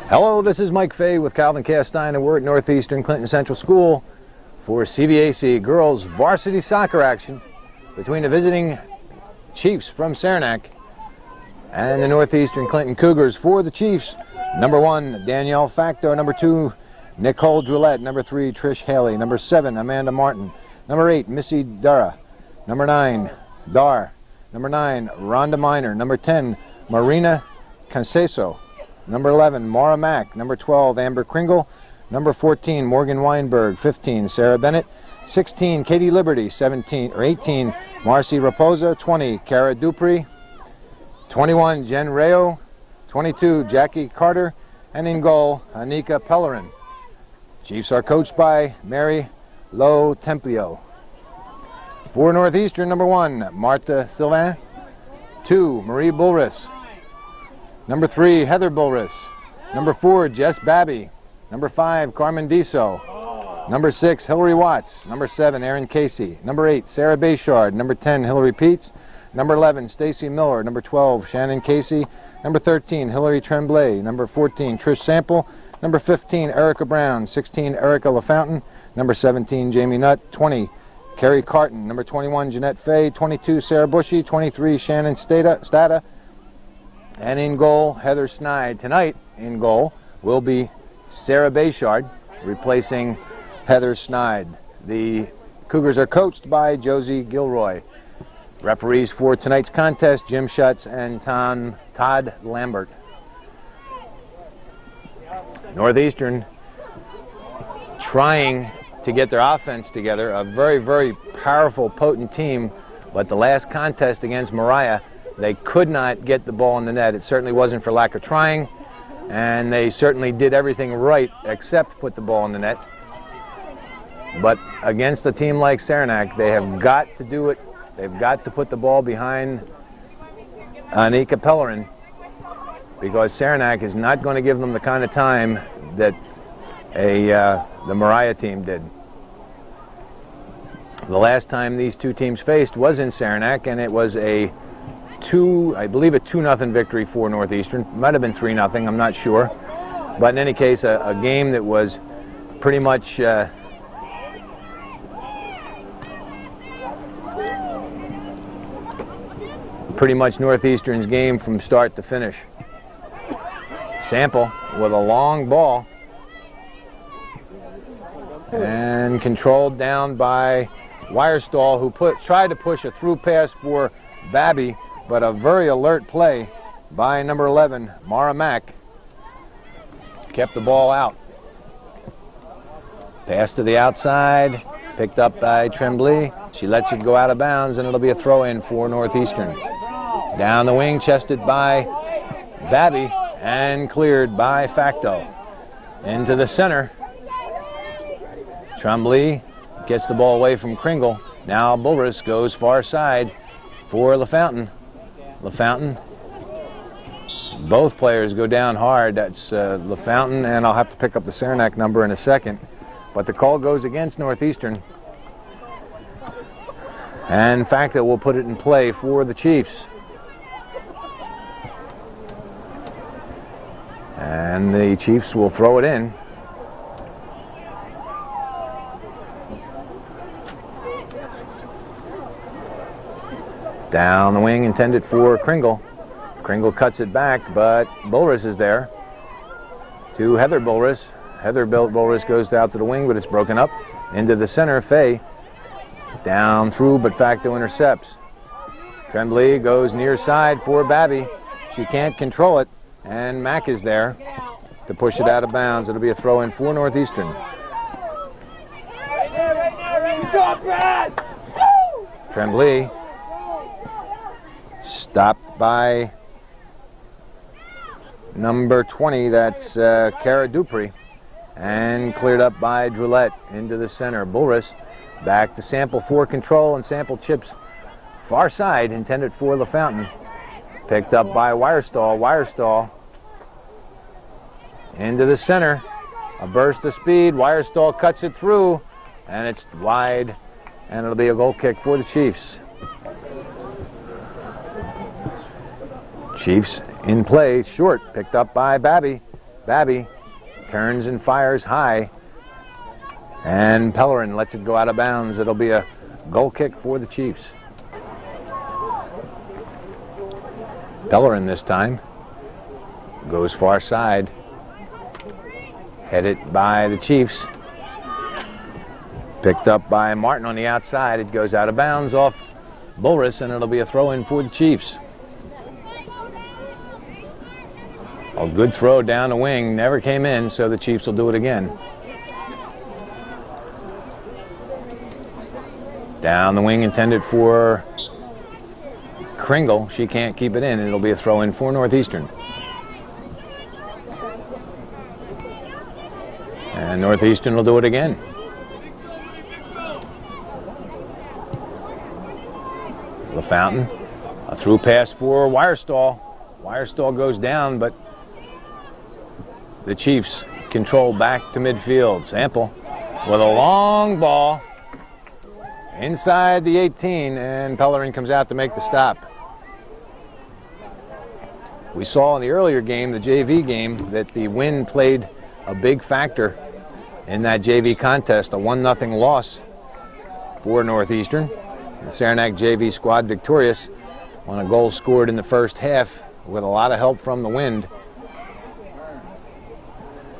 Hello, this is Mike Fay with Calvin Castine, and we're at Northeastern Clinton Central School for CVAC girls varsity soccer action between the visiting Chiefs from Saranac and the Northeastern Clinton Cougars. For the Chiefs, number 1, Danielle Facto. Number 2, Nicole Drillette. Number 3, Trish Haley. Number 7, Amanda Martin. Number 8, Missy Dara. Number 9, Dar. Number 9, Rhonda Miner. Number 10, Marina Canseso. Number 11, Maura Mack. Number 12, Amber Kringle. Number 14, Morgan Weinberg. 15, Sarah Bennett. 16, Katie Liberty. 18, Marcy Raposa. 20, Cara Dupree. 21, Jen Rayo. 22, Jackie Carter. And in goal, Anika Pellerin. Chiefs are coached by Mary Lo Templio. For Northeastern, number 1, Martha Sylvain. 2, Marie Bulris. Number 3, Heather Bulris. Number 4, Jess Babby. Number 5, Carmen Diso. Number 6, Hillary Watts. Number 7, Erin Casey. Number 8, Sarah Bayshard. Number 10, Hillary Peets. Number 11, Stacy Miller. Number 12, Shannon Casey. Number 13, Hillary Tremblay. Number 14, Trish Sample. Number 15, Erica Brown. 16, Erica LaFountain. Number 17, Jamie Nutt. 20, Carrie Carton. Number 21, Jeanette Fay. 22, Sarah Bushy. 23, Shannon Stata. And in goal, Heather Snide. Tonight, in goal, will be Sarah Bayshard, replacing Heather Snide. The Cougars are coached by Josie Gilroy. Referees for tonight's contest, Jim Schutz and Todd Lambert. Northeastern trying to get their offense together. A very, very powerful, potent team, but the last contest against Mariah, they could not get the ball in the net. It certainly wasn't for lack of trying, and they certainly did everything right except put the ball in the net. But against a team like Saranac, they have got to do it. They've got to put the ball behind Anika Pellerin, because Saranac is not going to give them the kind of time that the Mariah team did. The last time these two teams faced was in Saranac, and it was I believe a 2-0 victory for Northeastern. Might have been 3-0, I'm not sure. But in any case, a game that was pretty much Northeastern's game from start to finish. Sample with a long ball and controlled down by Wirestall, who tried to push a through pass for Babby, but a very alert play by number 11, Maura Mack, kept the ball out. Pass to the outside, picked up by Tremblay. She lets it go out of bounds, and it'll be a throw-in for Northeastern. Down the wing, chested by Babby, and cleared by Facto. Into the center. Tremblay gets the ball away from Kringle. Now Bulris goes far side for LaFountain. LaFountain. Both players go down hard. That's LaFountain, and I'll have to pick up the Saranac number in a second. But the call goes against Northeastern. And Facto will put it in play for the Chiefs. And the Chiefs will throw it in. Down the wing, intended for Kringle. Kringle cuts it back, but Bulris is there. To Heather Bulris. Heather Bulris goes out to the wing, but it's broken up. Into the center, Fay. Down through, but Facto intercepts. Tremblay goes near side for Babby. She can't control it, and Mack is there to push it out of bounds. It'll be a throw-in for Northeastern. Tremblay stopped by number 20, that's Cara Dupree, and cleared up by Drillette into the center. Bulris back to Sample for control, and Sample chips far side, intended for LaFountain. Picked up by Wirestall. Wirestall into the center. A burst of speed. Wirestall cuts it through, and it's wide, and it'll be a goal kick for the Chiefs. Chiefs in play, short, picked up by Babby. Babby turns and fires high, and Pellerin lets it go out of bounds. It'll be a goal kick for the Chiefs. Pellerin this time goes far side, headed by the Chiefs. Picked up by Martin on the outside. It goes out of bounds off Bulris, and it'll be a throw-in for the Chiefs. A good throw down the wing, never came in, so the Chiefs will do it again. Down the wing, intended for Kringle. She can't keep it in. It'll be a throw-in for Northeastern. And Northeastern will do it again. LaFountain, a through pass for Wirestall. Wirestall goes down, but the Chiefs control back to midfield. Sample with a long ball inside the 18, and Pellerin comes out to make the stop. We saw in the earlier game, the JV game, that the wind played a big factor in that JV contest, a 1-0 loss for Northeastern. The Saranac JV squad victorious on a goal scored in the first half with a lot of help from the wind.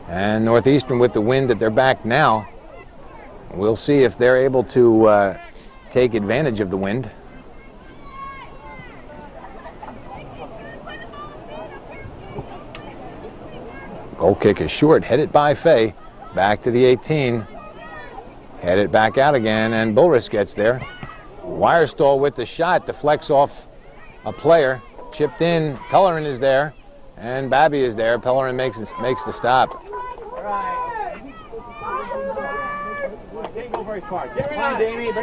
And Northeastern, with the wind at their back now, we'll see if they're able to take advantage of the wind. Goal kick is short, headed by Fay. Back to the 18. Headed back out again, and Bulris gets there. Wirestall with the shot, deflects off a player. Chipped in, Pellerin is there, and Babby is there. Pellerin makes the stop.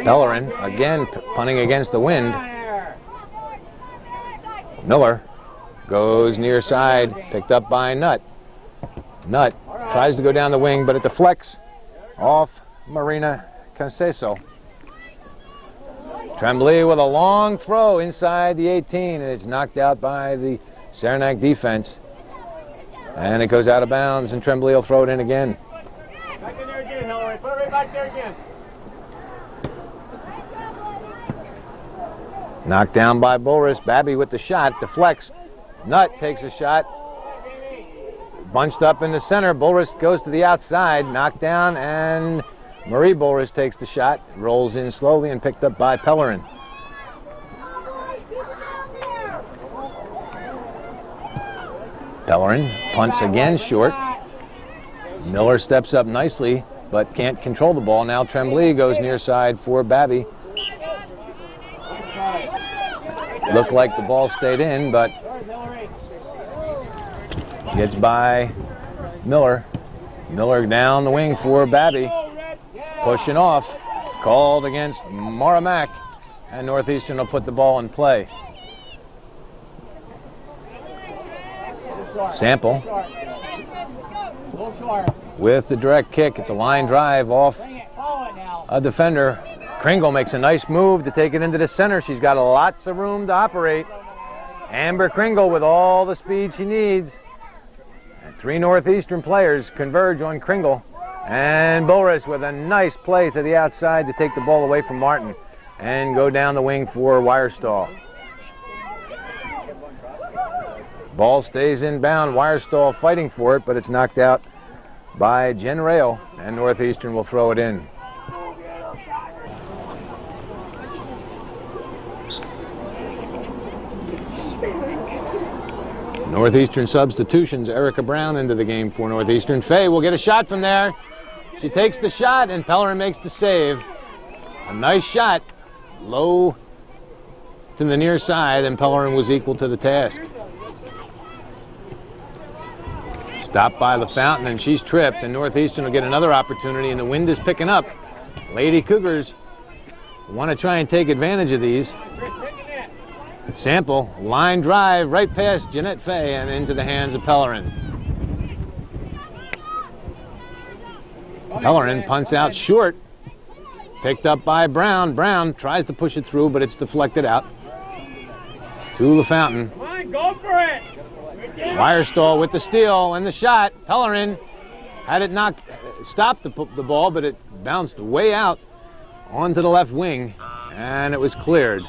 Pellerin, again, punting against the wind. Miller goes near side, picked up by Nutt. Nutt tries to go down the wing, but it deflects off Marina Conceso. Tremblay with a long throw inside the 18, and it's knocked out by the Saranac defense. And it goes out of bounds, and Tremblay will throw it in again. Back in there again, Hillary. Put it right back there again. Knocked down by Bulris. Babby with the shot, deflects. Nutt takes a shot. Bunched up in the center. Bulris goes to the outside, knocked down, and Marie Bulris takes the shot, rolls in slowly, and picked up by Pellerin. Pellerin punts again short. Miller steps up nicely, but can't control the ball. Now Tremblay goes near side for Babby. Looked like the ball stayed in, but gets by Miller. Miller down the wing for Babby. Pushing off. Called against Moramac. And Northeastern will put the ball in play. Sample with the direct kick. It's a line drive off a defender. Kringle makes a nice move to take it into the center. She's got lots of room to operate. Amber Kringle with all the speed she needs. And three Northeastern players converge on Kringle. And Bulris with a nice play to the outside to take the ball away from Martin and go down the wing for Wirestall. Ball stays inbound. Wirestall fighting for it, but it's knocked out by Jen Rail, and Northeastern will throw it in. Northeastern substitutions. Erica Brown into the game for Northeastern. Fay will get a shot from there. She takes the shot, and Pellerin makes the save. A nice shot, low to the near side, and Pellerin was equal to the task. Stopped by LaFountain, and she's tripped, and Northeastern will get another opportunity, and the wind is picking up. Lady Cougars want to try and take advantage of these. Sample, line drive right past Jeanette Fay and into the hands of Pellerin. Pellerin punts out short. Picked up by Brown. Brown tries to push it through, but it's deflected out. to LaFountain. Come on, go for it. Wirestall with the steal and the shot. Pellerin had it stopped the ball, but it bounced way out onto the left wing, and it was cleared.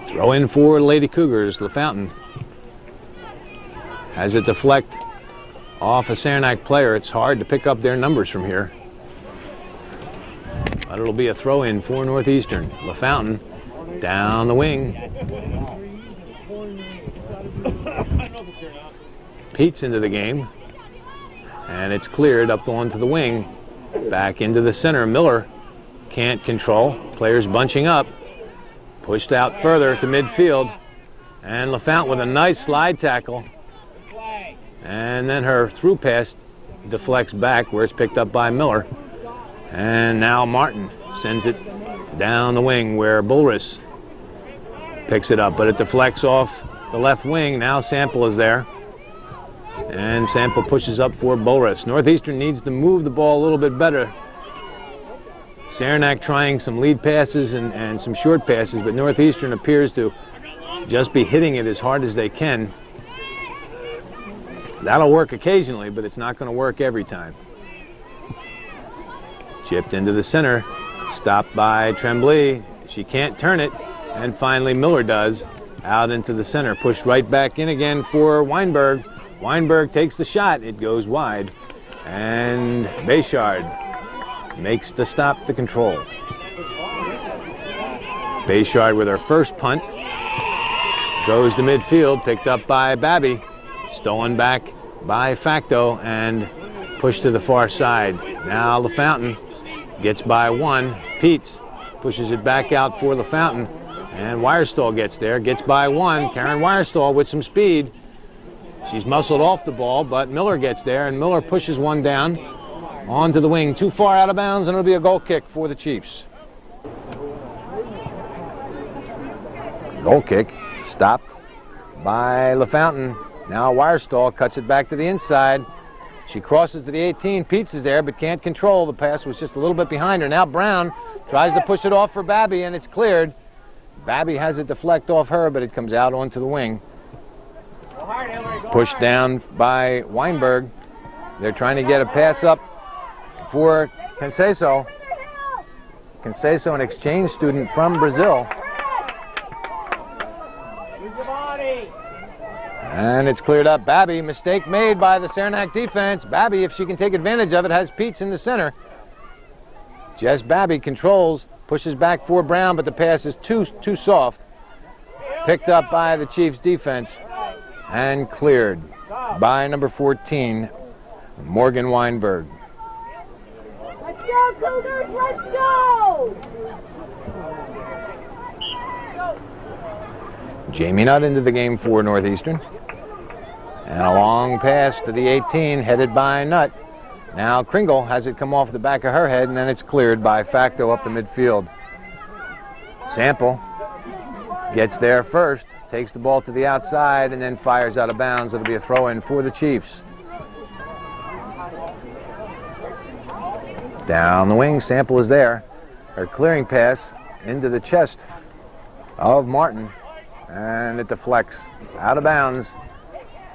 Throw in for Lady Cougars. LaFountain has it deflect off a Saranac player. It's hard to pick up their numbers from here. But it'll be a throw in for Northeastern. LaFountain down the wing. Pete's into the game. And it's cleared up onto the wing. Back into the center. Miller can't control. Players bunching up. Pushed out further to midfield. And LaFountain with a nice slide tackle. And then her through pass deflects back where it's picked up by Miller. And now Martin sends it down the wing where Bullris picks it up, but it deflects off the left wing. Now Sample is there. And Sample pushes up for Bullris. Northeastern needs to move the ball a little bit better. Saranac trying some lead passes and some short passes, but Northeastern appears to just be hitting it as hard as they can. That'll work occasionally, but it's not going to work every time. Chipped into the center, stopped by Tremblay. She can't turn it, and finally Miller does. Out into the center, pushed right back in again for Weinberg. Weinberg takes the shot, it goes wide, and Bayshard makes the stop to control. Bayshard with her first punt, goes to midfield, picked up by Babby, stolen back by Facto, and pushed to the far side. Now LaFountain gets by one. Peets pushes it back out for LaFountain, and Wirestall gets there, gets by one. Karen Wirestall with some speed. She's muscled off the ball, but Miller gets there, and Miller pushes one down onto the wing, too far out of bounds, and it'll be a goal kick for the Chiefs. Goal kick stopped by LaFountain. Now Wirestall cuts it back to the inside. She crosses to the 18. Peets is there, but can't control. The pass was just a little bit behind her. Now Brown tries to push it off for Babby, and it's cleared. Babby has it deflect off her, but it comes out onto the wing. Pushed down by Weinberg. They're trying to get a pass up for Conceso. Conceso, an exchange student from Brazil. And it's cleared up. Babby, mistake made by the Saranac defense. Babby, if she can take advantage of it, has Peets in the center. Jess Babby controls, pushes back for Brown, but the pass is too soft. Picked up by the Chiefs defense and cleared by number 14, Morgan Weinberg. Let's go, Cougars, let's go! Jamie Nutt into the game for Northeastern. And a long pass to the 18, headed by Nutt. Now Kringle has it come off the back of her head, and then it's cleared by Facto up the midfield. Sample gets there first, takes the ball to the outside, and then fires out of bounds. It'll be a throw-in for the Chiefs. Down the wing, Sample is there. Her clearing pass into the chest of Martin, and it deflects out of bounds,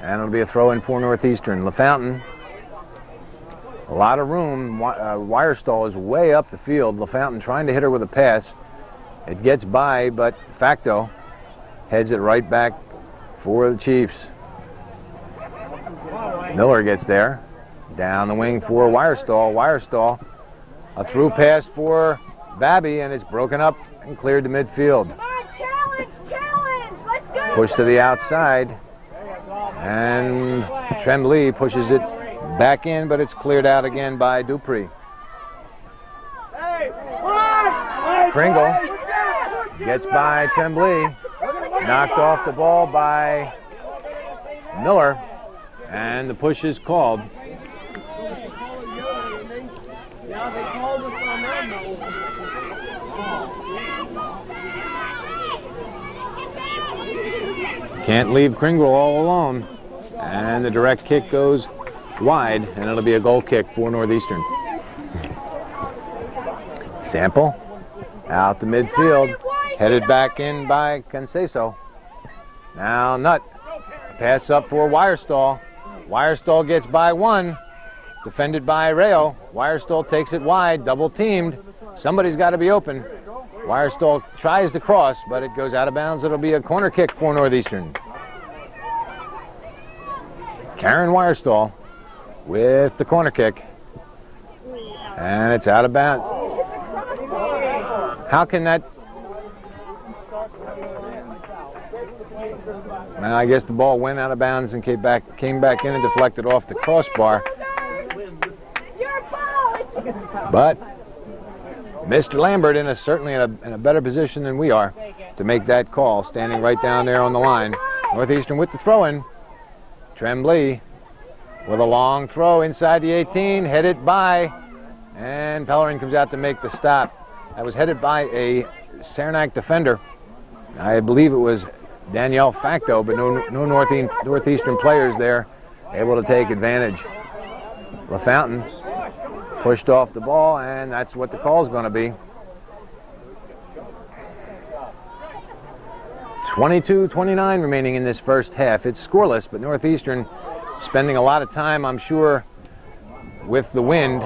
and it'll be a throw-in for Northeastern. LaFountain, a lot of room. Wirestall is way up the field. LaFountain trying to hit her with a pass. It gets by, but Facto heads it right back for the Chiefs. Miller gets there. Down the wing for Wirestall. Wirestall, a through pass for Babby, and it's broken up and cleared to midfield. Come on, challenge, let's go! Push to the outside, and Tremblay pushes it back in, but it's cleared out again by Dupree. Kringle gets by Tremblay, knocked off the ball by Miller, and the push is called. Can't leave Kringle all alone, and the direct kick goes wide, and it'll be a goal kick for Northeastern. Sample Out to midfield. Headed back in by Conceição. Now Nutt. Pass up for Wirestall. Wirestall gets by one. Defended by Rayo. Wirestall takes it wide. Double teamed. Somebody's got to be open. Wirestall tries to cross, but it goes out of bounds. It'll be a corner kick for Northeastern. Karen Wirestall with the corner kick. And it's out of bounds. How can that... Well, I guess the ball went out of bounds and came back in and deflected off the crossbar. But Mr. Lambert certainly in a better position than we are to make that call, standing right down there on the line. Northeastern with the throw-in. Tremblay with a long throw inside the 18, headed by, and Pellerin comes out to make the stop. That was headed by a Saranac defender. I believe it was Danielle Facto, but no Northeastern players there able to take advantage. LaFountain pushed off the ball, and that's what the call is going to be. 22-29 remaining in this first half. It's scoreless, but Northeastern spending a lot of time, I'm sure, with the wind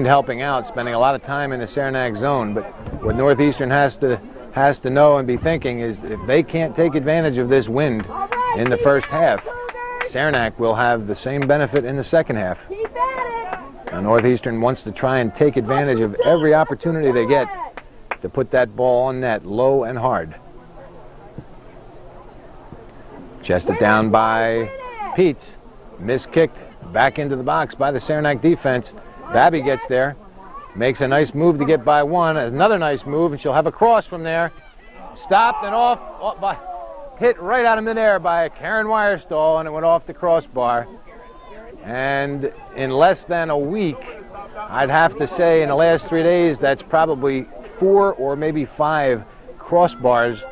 helping out, spending a lot of time in the Saranac zone. But what Northeastern has to know and be thinking is if they can't take advantage of this wind in the first half, Saranac will have the same benefit in the second half. Now, Northeastern wants to try and take advantage of every opportunity they get to put that ball on net low and hard. Chested down by Peets. Miskicked back into the box by the Saranac defense. Babby gets there, makes a nice move to get by one. Another nice move, and she'll have a cross from there. Stopped and hit right out of midair by Karen Wirestall, and it went off the crossbar. And in less than a week, I'd have to say in the last 3 days, that's probably 4 or maybe 5 crossbars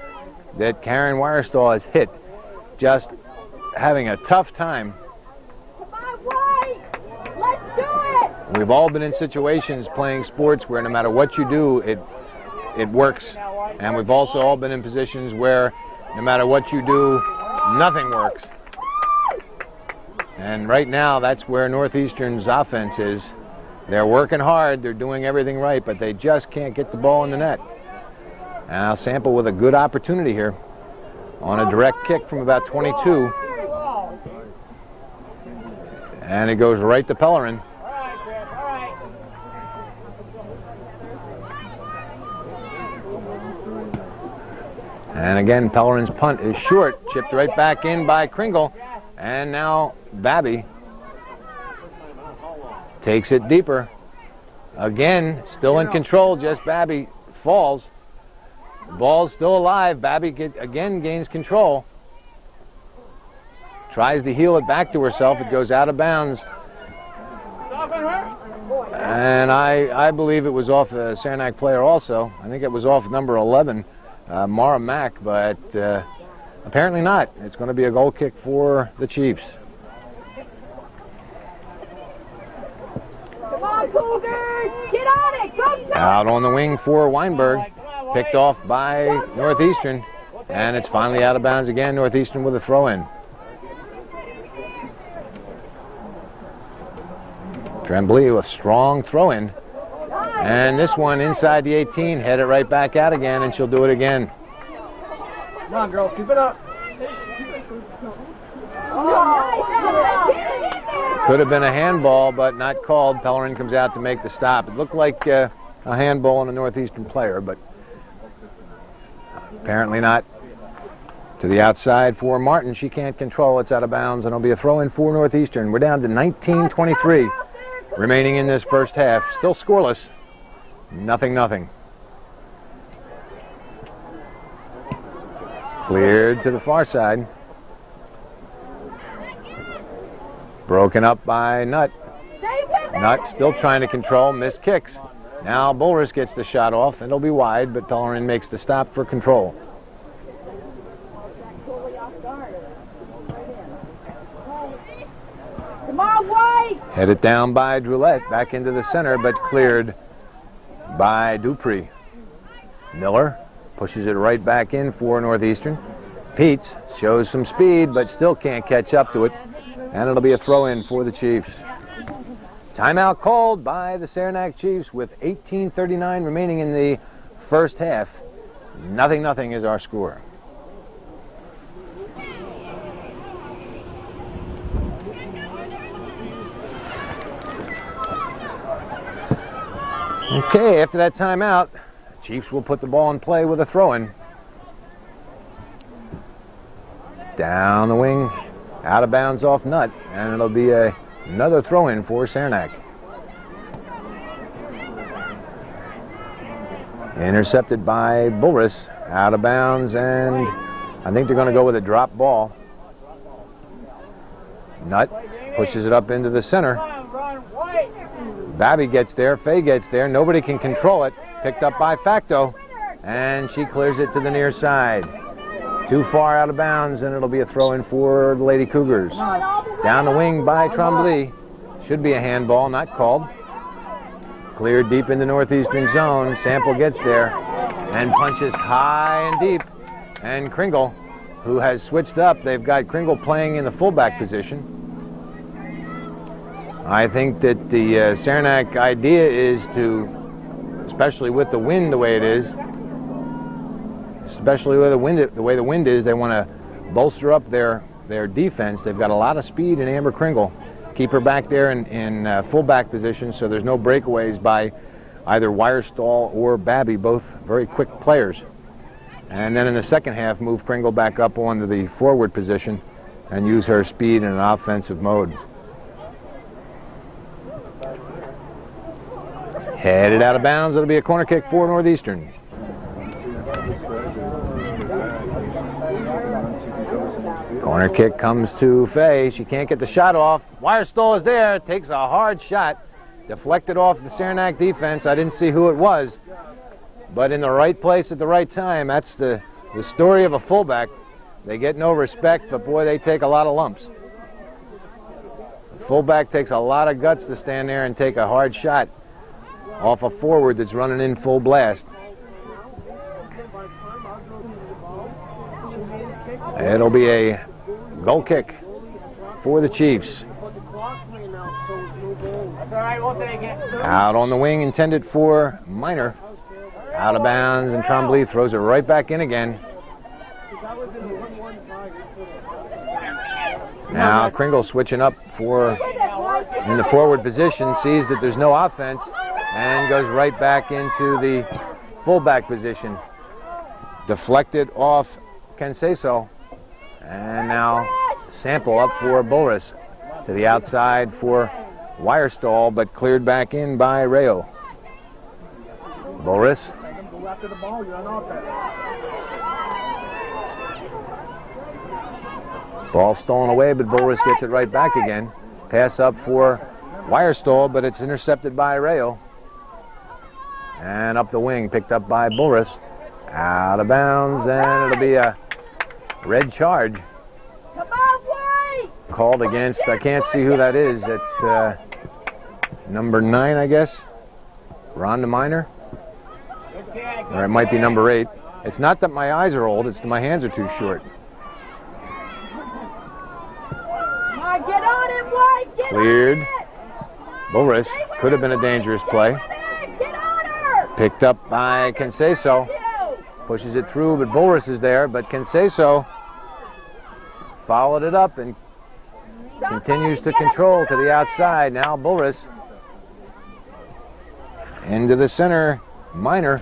that Karen Wirestall has hit. Just having a tough time. Come on, White! Let's do it! We've all been in situations playing sports where no matter what you do, it works. And we've also all been in positions where no matter what you do, nothing works. And right now, that's where Northeastern's offense is. They're working hard, they're doing everything right, but they just can't get the ball in the net. Now Sample with a good opportunity here on a direct kick from about 22. And it goes right to Pellerin. And again, Pellerin's punt is short, chipped right back in by Kringle. And now Babby takes it deeper. Again, still in control, just Babby falls. The ball's still alive. Babby again gains control. Tries to heel it back to herself. It goes out of bounds. And I believe it was off a Saranac player also. I think it was off number 11, Mara Mack, but apparently not. It's going to be a goal kick for the Chiefs. Come on, Cougars! Get on it! Go! Out on the wing for Weinberg. Picked off by Northeastern. And it's finally out of bounds again. Northeastern with a throw-in. Tremblay with a strong throw-in. And this one inside the 18, head it right back out again, and she'll do it again. Come on, girls, keep it up. Could have been a handball, but not called. Pellerin comes out to make the stop. It looked like a handball on a Northeastern player, but apparently not. To the outside for Martin. She can't control. It's out of bounds, and it'll be a throw-in for Northeastern. We're down to 19-23 remaining in this first half. Still scoreless. 0-0. Cleared to the far side. Broken up by Nutt. Nutt still trying to control. Missed kicks. Now Bullrus gets the shot off. It'll be wide, but Pellerin makes the stop for control. Come on, White! Headed down by Droulette, back into the center, but cleared by Dupree. Miller pushes it right back in for Northeastern. Peets shows some speed, but still can't catch up to it. And it'll be a throw-in for the Chiefs. Timeout called by the Saranac Chiefs with 18:39 remaining in the first half. 0-0 is our score. Okay, after that timeout, Chiefs will put the ball in play with a throw-in. Down the wing, out of bounds off nut, and it'll be another throw-in for Saranac. Intercepted by Bulris, out of bounds, and I think they're going to go with a drop ball. Nut pushes it up into the center. Babby gets there, Faye gets there, nobody can control it. Picked up by Facto, and she clears it to the near side. Too far out of bounds, and it'll be a throw-in for the Lady Cougars. Down the wing by Trombley. Should be a handball, not called. Cleared deep in the Northeastern zone. Sample gets there and punches high and deep. And Kringle, who has switched up, they've got Kringle playing in the fullback position. I think that the Saranac idea is to, especially with the wind the way it is, especially with the way the wind is, they want to bolster up their defense. They've got a lot of speed in Amber Kringle. Keep her back there in fullback position so there's no breakaways by either Wirestall or Babby, both very quick players. And then in the second half, move Kringle back up onto the forward position and use her speed in an offensive mode. Headed out of bounds, it'll be a corner kick for Northeastern. Corner kick comes to Faye. She can't get the shot off. Wirestall is there, takes a hard shot. Deflected off the Saranac defense. I didn't see who it was, but in the right place at the right time. That's the story of a fullback. They get no respect, but boy, they take a lot of lumps. The fullback takes a lot of guts to stand there and take a hard shot off a forward that's running in full blast. It'll be a goal kick for the Chiefs. Out on the wing, intended for Minor. Out of bounds, and Trombley throws it right back in again. Now Kringle switching up in the forward position, sees that there's no offense, and goes right back into the fullback position. Deflected off Canseso. And now Sample up for Boris. To the outside for Wirestall, but cleared back in by Rayo. Boris. Ball stolen away, but Boris gets it right back again. Pass up for Wirestall, but it's intercepted by Rayo. And up the wing, picked up by Boris. Out of bounds, and it'll be a red charge. Called against, I can't see who that is. It's number 9, I guess. Rhonda Minor. Or it might be number 8. It's not that my eyes are old, it's that my hands are too short. Get on it, White! Get Cleared. on it! Boris. Could have been a dangerous play. Get on her! Picked up by Canseso. Pushes it through, but Boris is there. But Canseso followed it up and continues to control to the outside. Now Boris into the center. Minor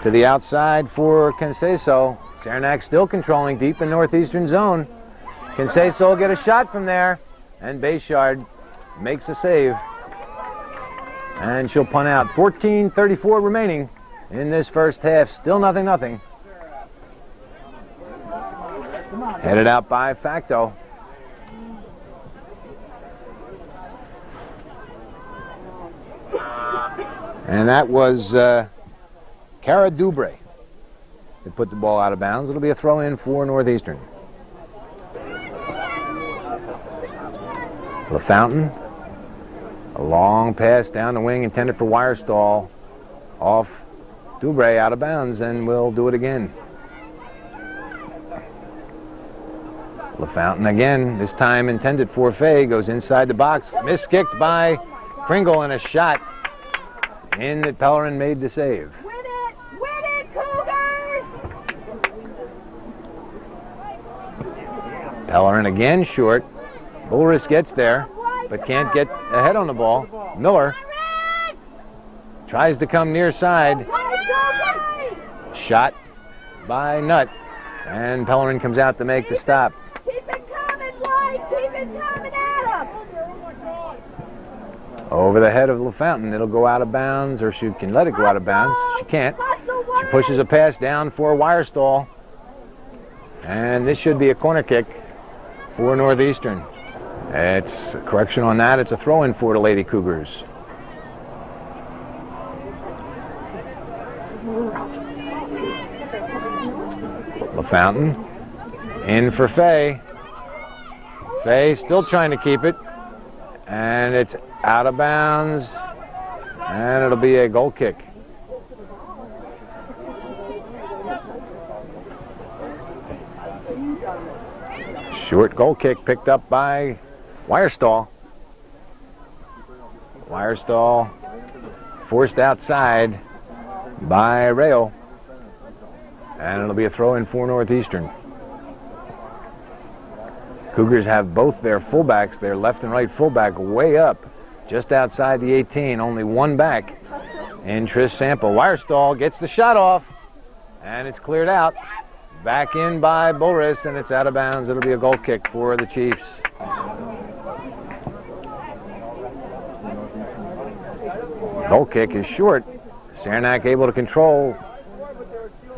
to the outside for Canseso. Saranac still controlling deep in Northeastern zone. Canseso will get a shot from there, and Bayshard makes a save. And she'll punt out. 14:34 remaining in this first half. Still 0-0. Headed out by Facto. And that was Cara Dubre that put the ball out of bounds. It'll be a throw-in for Northeastern. LaFountain, a long pass down the wing intended for Wirestall. Off Dubray out of bounds, and we'll do it again. LaFountain again, this time intended for Fay, goes inside the box, miskicked by Kringle, and a shot in that Pellerin made the save. Win it, Cougars! Pellerin again short. Bullris gets there, but can't get ahead on the ball. Miller tries to come near side. Shot by Nutt, and Pellerin comes out to make the stop. Keep it coming, White! Keep it coming at him! Over the head of LaFountain, it'll go out of bounds, or she can let it go out of bounds. She can't. She pushes a pass down for Wirestall, and this should be a corner kick for Northeastern. It's a correction on that. It's a throw-in for the Lady Cougars. LaFountain in for Fay. Fay still trying to keep it, and it's out of bounds, and it'll be a goal kick. Short goal kick picked up by Wirestall. Wirestall forced outside by Rayo, and it'll be a throw-in for Northeastern. Cougars have both their fullbacks, their left and right fullback, way up, just outside the 18, only one back in Trish Sample. Wirestall gets the shot off, and it's cleared out. Back in by Bullris, and it's out of bounds. It'll be a goal kick for the Chiefs. Goal kick is short. Saranac able to control,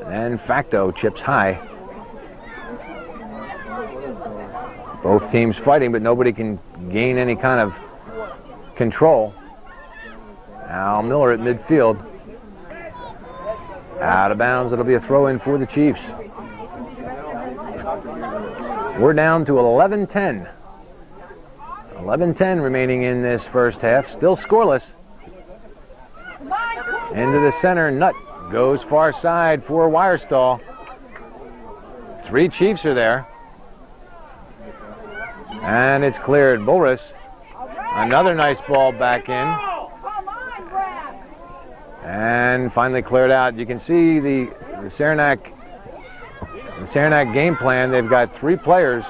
and then Facto chips high. Both teams fighting, but nobody can gain any kind of control. Now Miller at midfield. Out of bounds. It'll be a throw-in for the Chiefs. We're down to 11-10. 11-10 remaining in this first half. Still scoreless. Into the center. Nutt goes far side for Wirestall. 3 Chiefs are there. And it's cleared. Bullris. Another nice ball back in. And finally cleared out. You can see the Saranac game plan. They've got 3 players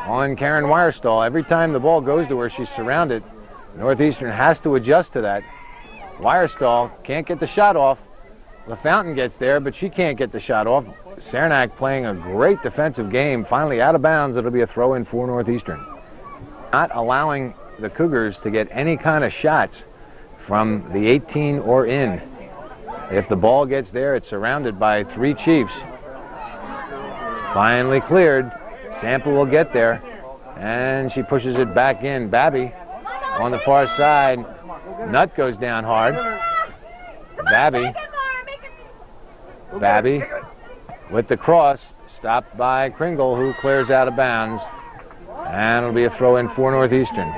on Karen Wirestall. Every time the ball goes to her, she's surrounded. Northeastern has to adjust to that. Wirestall can't get the shot off. LaFountain gets there, but she can't get the shot off. Saranac playing a great defensive game. Finally out of bounds. It'll be a throw-in for Northeastern. Not allowing the Cougars to get any kind of shots from the 18 or in. If the ball gets there, it's surrounded by 3 Chiefs. Finally cleared. Sample will get there, and she pushes it back in. Babby on the far side. Nutt goes down hard. Babby with the cross, stopped by Kringle, who clears out of bounds, and it'll be a throw-in for Northeastern.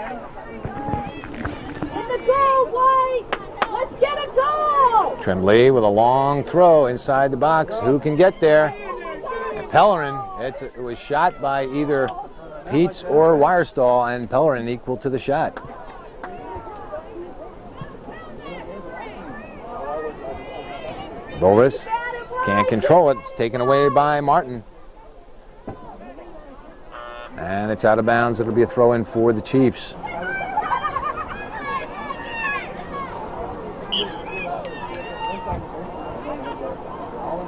Tremblay with a long throw inside the box. Who can get there? And Pellerin, it was shot by either Peets or Wirestall, and Pellerin equal to the shot. Bullris can't control it. It's taken away by Martin. And it's out of bounds. It'll be a throw-in for the Chiefs.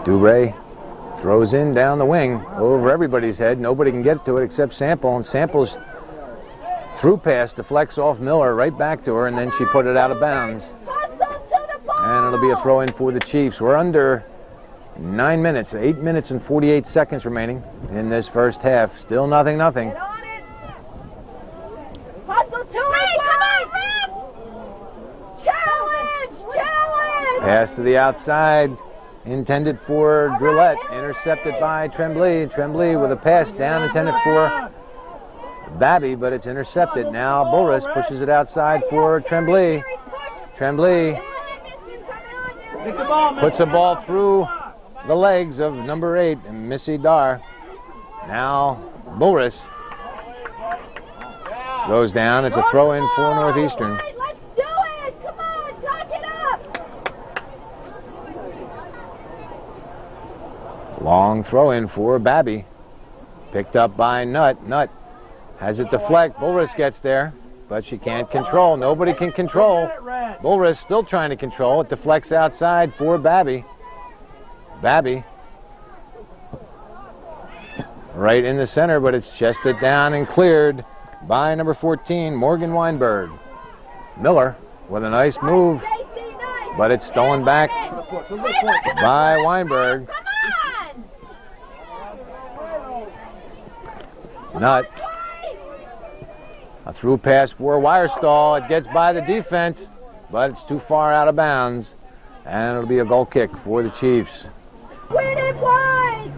Dubray throws in down the wing over everybody's head. Nobody can get to it except Sample, and Sample's through pass deflects off Miller right back to her, and then she put it out of bounds. And it'll be a throw-in for the Chiefs. We're under 9 minutes, 8 minutes and 48 seconds remaining in this first half. Still nothing. Pass to the outside. Intended for Drillette, intercepted by Tremblay. Tremblay with a pass down, intended for Babby, but it's intercepted. Now Bullris pushes it outside for Tremblay. Tremblay Kick the ball, puts the ball through the legs of number 8, Missy Dar. Now Boris goes down. It's a throw in for Northeastern. Let's do it! Come on, talk it up! Long throw in for Babby. Picked up by Nutt. Nutt has it deflect. Bulris gets there, but she can't control. Nobody can control. Bulris still trying to control. It deflects outside for Babby. Babby right in the center, but it's chested down and cleared by number 14, Morgan Weinberg. Miller with a nice move, but it's stolen back by Weinberg. Nutt. A through pass for Wirestall. It gets by the defense, but it's too far out of bounds, and it'll be a goal kick for the Chiefs. Win it wide!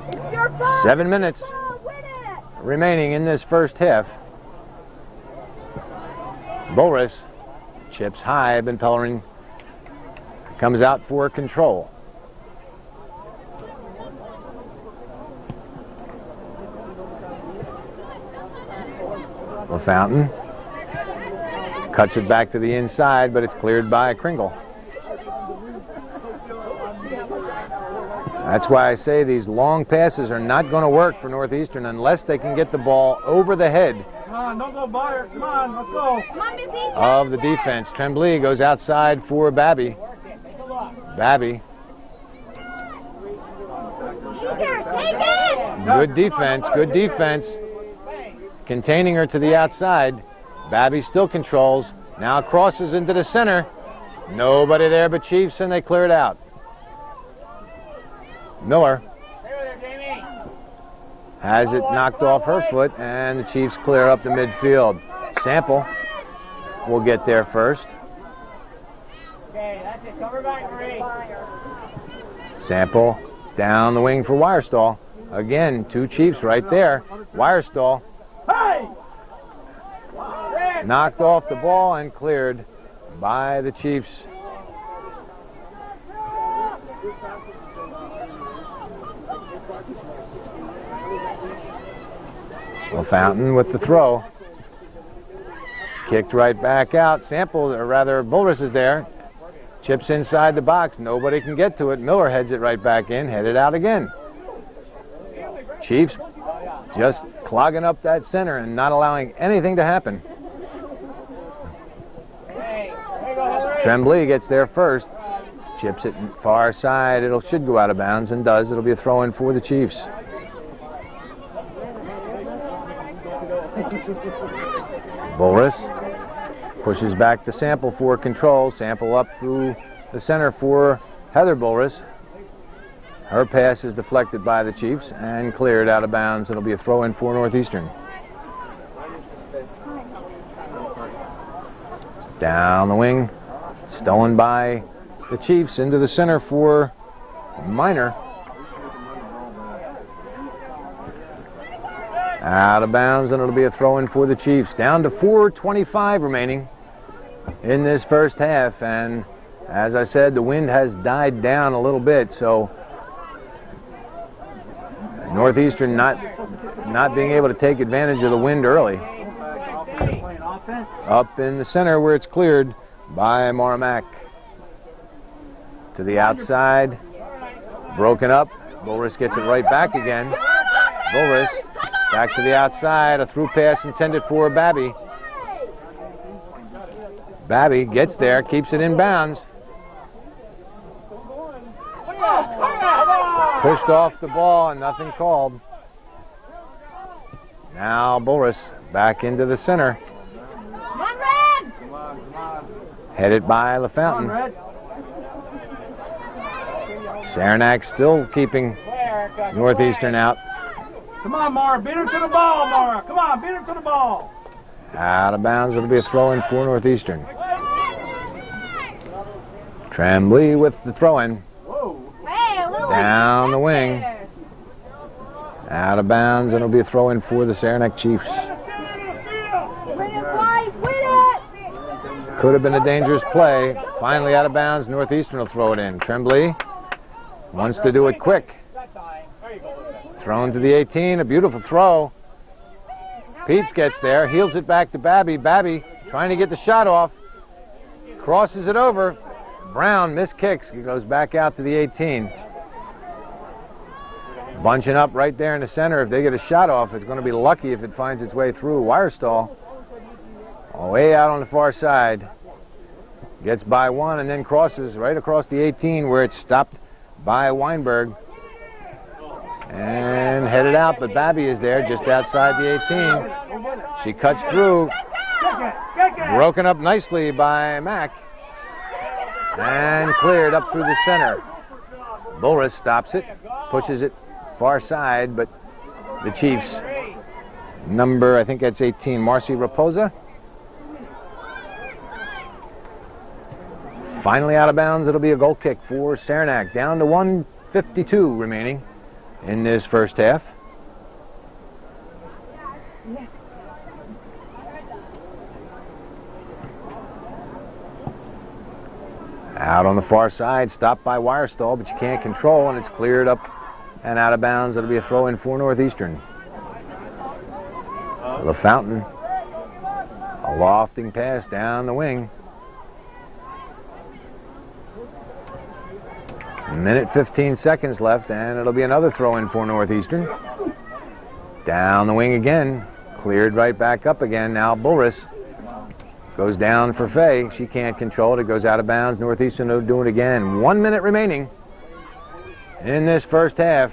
It's your fault. 7 minutes Win it! remaining in this first half. Boris chips high. Ben Pellerin comes out for control. LaFountain cuts it back to the inside, but it's cleared by Kringle. That's why I say these long passes are not going to work for Northeastern unless they can get the ball over the head Come on, don't go by her. Come on, let's go. Come on, Missy. of the defense. Tremblay goes outside for Babby. Babby, Here, take it! good defense, good defense. Containing her to the outside. Babby still controls. Now crosses into the center. Nobody there but Chiefs, and they clear it out. Miller has it knocked off her foot, and the Chiefs clear up the midfield. Sample will get there first. Okay, that's it. Cover back, Marie. Sample down the wing for Wirestall. Again, 2 Chiefs right there. Wirestall Hey! knocked off the ball and cleared by the Chiefs. Fountain with the throw. Kicked right back out. Sample, or rather, Bulris is there. Chips inside the box. Nobody can get to it. Miller heads it right back in. Headed out again. Chiefs just clogging up that center and not allowing anything to happen. Tremblay gets there first. Chips it far side. It should go out of bounds and does. It'll be a throw in for the Chiefs. Bulris pushes back to Sample for control. Sample up through the center for Heather Bulris. Her pass is deflected by the Chiefs and cleared out of bounds. It'll be a throw in for Northeastern. Down the wing, stolen by the Chiefs into the center for Minor. Out of bounds, and it'll be a throw-in for the Chiefs. Down to 4:25 remaining in this first half, and as I said, the wind has died down a little bit, so Northeastern not being able to take advantage of the wind early. Up in the center where it's cleared by Moramac. To the outside, broken up. Bulris gets it right back again. Bulris back to the outside, a through pass intended for Babby. Babby gets there, keeps it in bounds. Pushed off the ball and nothing called. Now Bulris back into the center. Headed by LaFountain. Saranac still keeping Northeastern out. Come on, Mara. Beat her to the ball, Mara. Come on, beat her to the ball. Out of bounds. It'll be a throw-in for Northeastern. Tremblay with the throw-in. Down the wing. Out of bounds. It'll be a throw-in for the Saranac Chiefs. Could have been a dangerous play. finally out of bounds. Northeastern will throw it in. Tremblay wants to do it quick. Thrown to the 18, a beautiful throw. Peets gets there, heels it back to Babby. Babby trying to get the shot off. Crosses it over. Brown miskicks. He goes back out to the 18. Bunching up right there in the center. If they get a shot off, it's going to be lucky if it finds its way through. Wirestall, way out on the far side. Gets by one and then crosses right across the 18 where it's stopped by Weinberg. And headed out, but Babby is there just outside the 18. She cuts through. Broken up nicely by Mack. And cleared up through the center. Bulris stops it, pushes it far side, but the Chiefs, number, I think that's 18, Marcy Raposa. Finally out of bounds, it'll be a goal kick for Saranac. Down to 1:52 remaining in this first half. Out on the far side, stopped by Wirestall, but you can't control, and it's cleared up and out of bounds. It'll be a throw in for Northeastern. LaFountain, a lofting pass down the wing. Minute 15 seconds left, and it'll be another throw in for Northeastern. Down the wing again, cleared right back up again. Now Bulris goes down for Faye. She can't control it. It goes out of bounds. Northeastern will do it again. 1 minute remaining in this first half.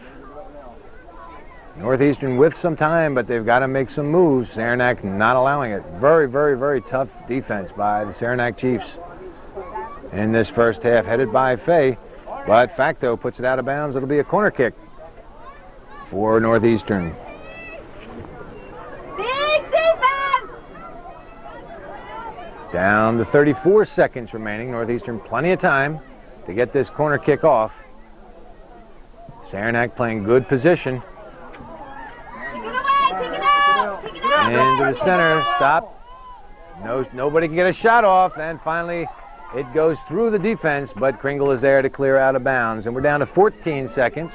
Northeastern with some time, but they've got to make some moves. Saranac not allowing it. Very, very, very tough defense by the Saranac Chiefs in this first half, headed by Faye. But Facto puts it out of bounds. It'll be a corner kick for Northeastern. Big defense! Down to 34 seconds remaining. Northeastern plenty of time to get this corner kick off. Saranac playing good position. Take it away, take it out, take it out. Into the center, stop. Nobody can get a shot off, and finally it goes through the defense, but Kringle is there to clear out of bounds. And we're down to 14 seconds.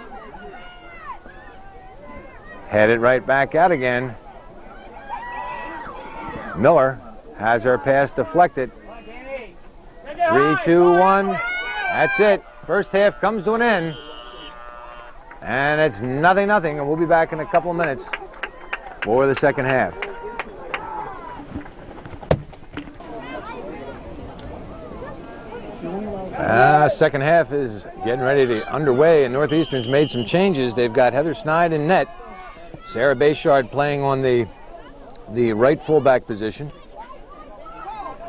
Headed right back out again. Miller has her pass deflected. 3, 2, 1. That's it. First half comes to an end. And it's 0-0, and we'll be back in a couple of minutes for the second half. Second half is getting ready to underway, and Northeastern's made some changes. They've got Heather Snide in net. Sarah Bayshard playing on the right fullback position.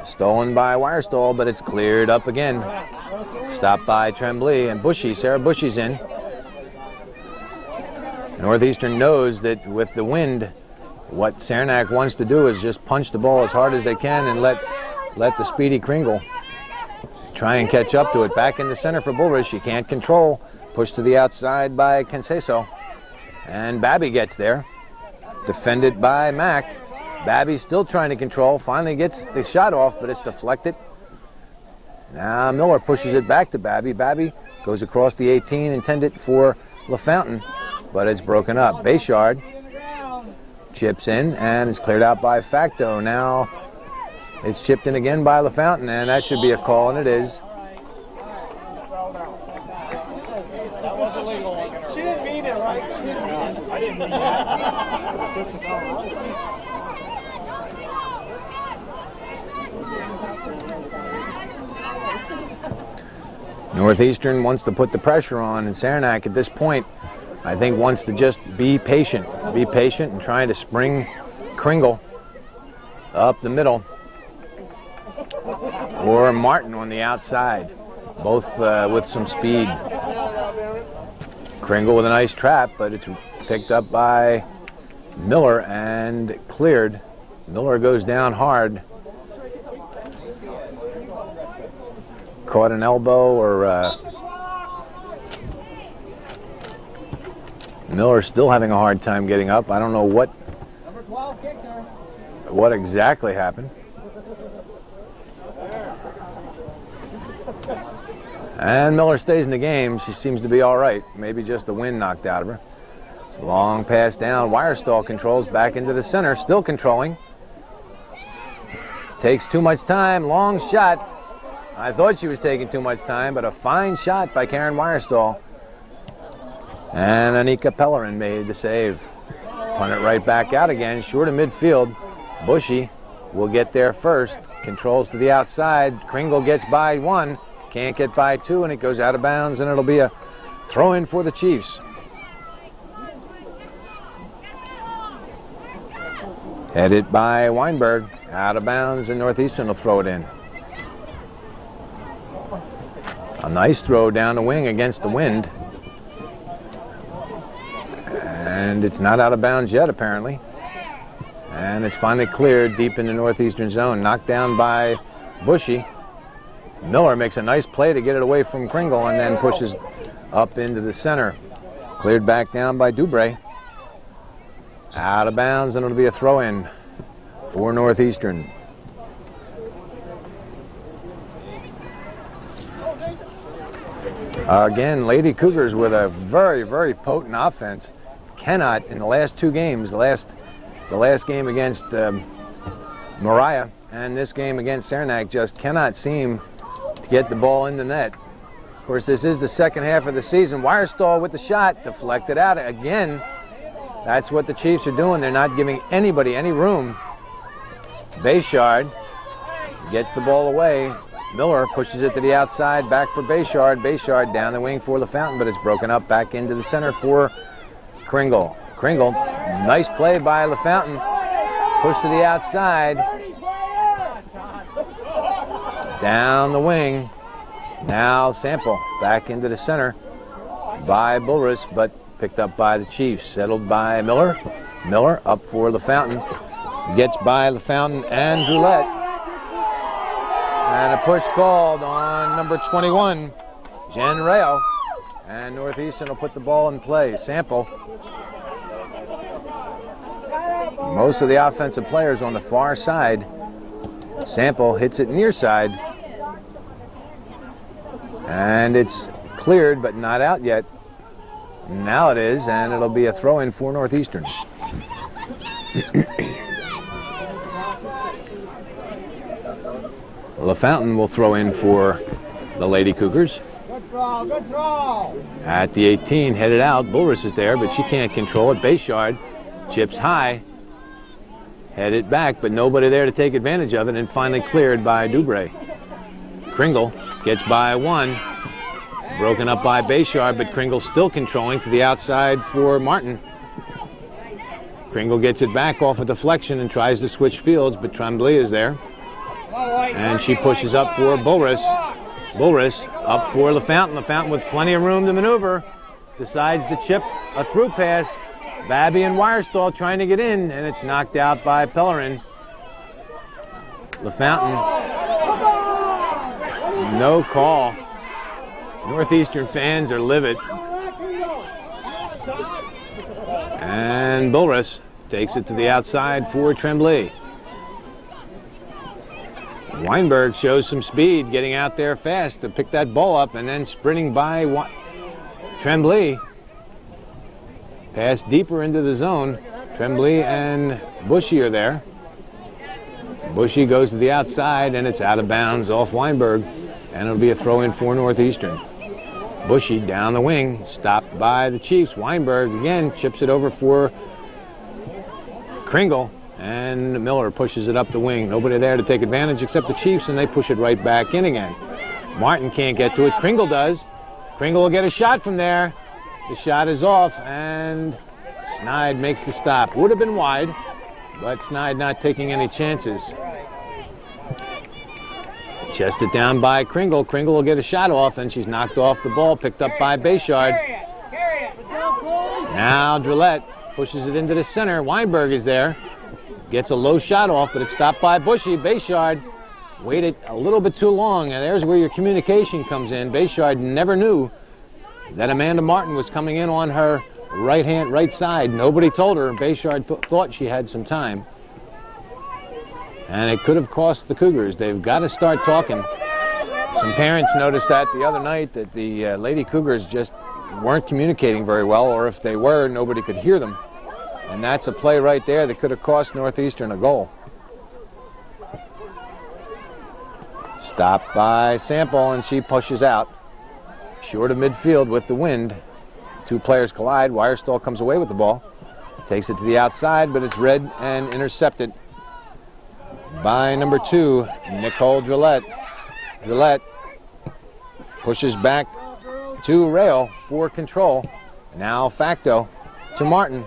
Stolen by Wirestall, but it's cleared up again. Stopped by Tremblay and Bushy. Sarah Bushy's in. Northeastern knows that with the wind, what Saranac wants to do is just punch the ball as hard as they can and let the speedy Kringle try and catch up to it. Back in the center for Bulris. She can't control. Pushed to the outside by Canseso. And Babby gets there. Defended by Mack. Babby still trying to control. Finally gets the shot off, but it's deflected. Now Miller pushes it back to Babby. Babby goes across the 18, intended for LaFountain, but it's broken up. Bayshard chips in, and it's cleared out by Facto. Now it's chipped in again by LaFountain, and that should be a call, and it is. She didn't mean it, right? She didn't mean it. I didn't mean it. Northeastern wants to put the pressure on, and Saranac at this point, I think, wants to just be patient and trying to spring Kringle up the middle. Or Martin on the outside, both with some speed. Kringle with a nice trap, but it's picked up by Miller and cleared. Miller goes down hard. Caught an elbow, or Miller still having a hard time getting up. I don't know what exactly happened. And Miller stays in the game. She seems to be all right. Maybe just the wind knocked out of her. Long pass down. Wirestall controls back into the center. Still controlling. Takes too much time. Long shot. I thought she was taking too much time, but a fine shot by Karen Wirestall. And Anika Pellerin made the save. Punt it right back out again. Short of midfield. Bushy will get there first. Controls to the outside. Kringle gets by one. Can't get by two, and it goes out of bounds, and it'll be a throw-in for the Chiefs. Headed by Weinberg. Out of bounds, and Northeastern will throw it in. A nice throw down the wing against the wind. And it's not out of bounds yet, apparently. And it's finally cleared deep in the Northeastern zone. Knocked down by Bushy. Miller makes a nice play to get it away from Kringle and then pushes up into the center. Cleared back down by Dubray. Out of bounds, and it'll be a throw-in for Northeastern. Again, Lady Cougars with a very, very potent offense. Cannot, in the last two games, the last game against Mariah and this game against Saranac, just cannot seem to get the ball in the net. Of course, this is the second half of the season. Wirestall with the shot, deflected out again. That's what the Chiefs are doing. They're not giving anybody any room. Bayshard gets the ball away. Miller pushes it to the outside, back for Bayshard. Bayshard down the wing for LaFountain, but it's broken up back into the center for Kringle. Kringle, nice play by LaFountain. Push to the outside. Down the wing. Now Sample back into the center by Bulris, but picked up by the Chiefs. Settled by Miller. Miller up for LaFountain. Gets by LaFountain and Droulette. And a push called on number 21, Jen Rayo. And Northeastern will put the ball in play. Sample. Most of the offensive players on the far side. Sample hits it near side. And it's cleared, but not out yet. Now it is, and it'll be a throw-in for Northeastern. LaFountain will throw in for the Lady Cougars. Good draw, good draw. At the 18, headed out. Bulris is there, but she can't control it. Bayshard chips high. Headed back, but nobody there to take advantage of it, and finally cleared by Dubray. Kringle gets by one. Broken up by Bayshard, but Kringle still controlling to the outside for Martin. Kringle gets it back off a deflection and tries to switch fields, but Tremblay is there. And she pushes up for Bulris. Bulris up for LaFountain. LaFountain with plenty of room to maneuver. Decides to chip a through pass. Babby and Wirestall trying to get in, and it's knocked out by Pellerin. LaFountain. No call. Northeastern fans are livid. And Bulris takes it to the outside for Tremblay. Weinberg shows some speed, getting out there fast to pick that ball up and then sprinting by Tremblay. Pass deeper into the zone. Tremblay and Bushy are there. Bushy goes to the outside, and it's out of bounds off Weinberg, and it'll be a throw-in for Northeastern. Bushy down the wing, stopped by the Chiefs. Weinberg again chips it over for Kringle, and Miller pushes it up the wing. Nobody there to take advantage except the Chiefs, and they push it right back in again. Martin can't get to it. Kringle does. Kringle will get a shot from there. The shot is off, and Snide makes the stop. Would have been wide, but Snide not taking any chances. Chested down by Kringle. Kringle will get a shot off, and she's knocked off the ball, picked up by Bayshard. Now Droulette pushes it into the center. Weinberg is there. Gets a low shot off, but it's stopped by Bushy. Bayshard waited a little bit too long, and there's where your communication comes in. Bayshard never knew that Amanda Martin was coming in on her right side. Nobody told her. Bayshard thought she had some time. And it could have cost the Cougars. They've got to start talking. Some parents noticed that the other night, that the Lady Cougars just weren't communicating very well, or if they were, nobody could hear them. And that's a play right there that could have cost Northeastern a goal. Stopped by Sample, and she pushes out. Short of midfield with the wind. Two players collide. Wirestall comes away with the ball. Takes it to the outside, but it's read and intercepted by number 2, Nicole Drillette. Drillette pushes back to Rail for control. Now Facto to Martin.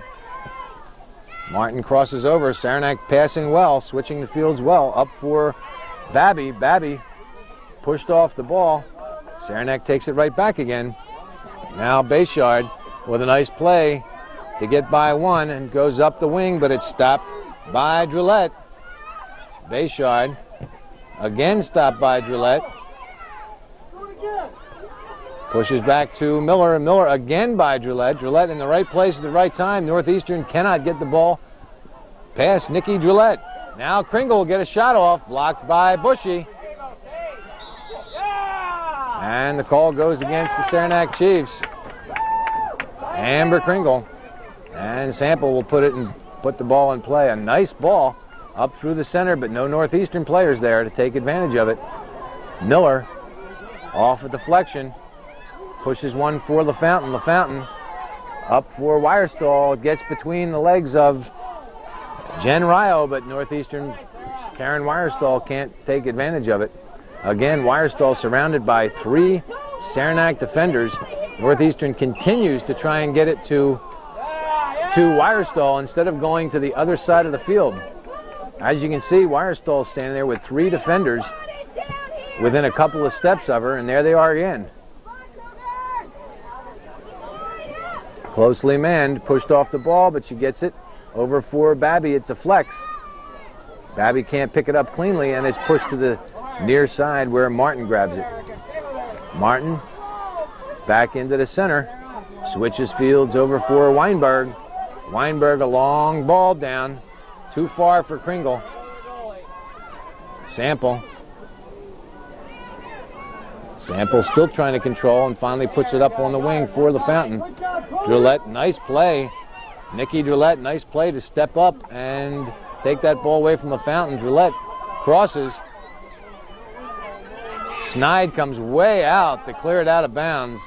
Martin crosses over. Saranac passing well, switching the fields well. Up for Babby. Babby pushed off the ball. Saranac takes it right back again. Now Bayshard with a nice play to get by one and goes up the wing, but it's stopped by Drillette. Bayshard again stopped by Drillette. Pushes back to Miller. Miller again by Drillette. Drillette in the right place at the right time. Northeastern cannot get the ball past Nikki Drillette. Now Kringle will get a shot off. Blocked by Bushy. And the call goes against the Saranac Chiefs. Amber Kringle. And Sample will put the ball in play. A nice ball up through the center, but no Northeastern players there to take advantage of it. Miller off a deflection. Pushes one for LaFountain. LaFountain up for Wirestall. It gets between the legs of Jen Ryo, but Northeastern Karen Wirestall can't take advantage of it. Again, Wirestall surrounded by 3 Saranac defenders. Northeastern continues to try and get it to Wirestall instead of going to the other side of the field. As you can see, Wirestall standing there with 3 defenders within a couple of steps of her, and there they are again. Closely manned, pushed off the ball, but she gets it over for Babby. It's a flex. Babby can't pick it up cleanly, and it's pushed to the near side where Martin grabs it. Martin back into the center. Switches fields over for Weinberg. Weinberg, a long ball down. Too far for Kringle. Sample. Sample still trying to control and finally puts it up on the wing for LaFountain. Drillette, nice play. Nikki Drillette, nice play to step up and take that ball away from LaFountain. Drillette crosses. Snide comes way out to clear it out of bounds.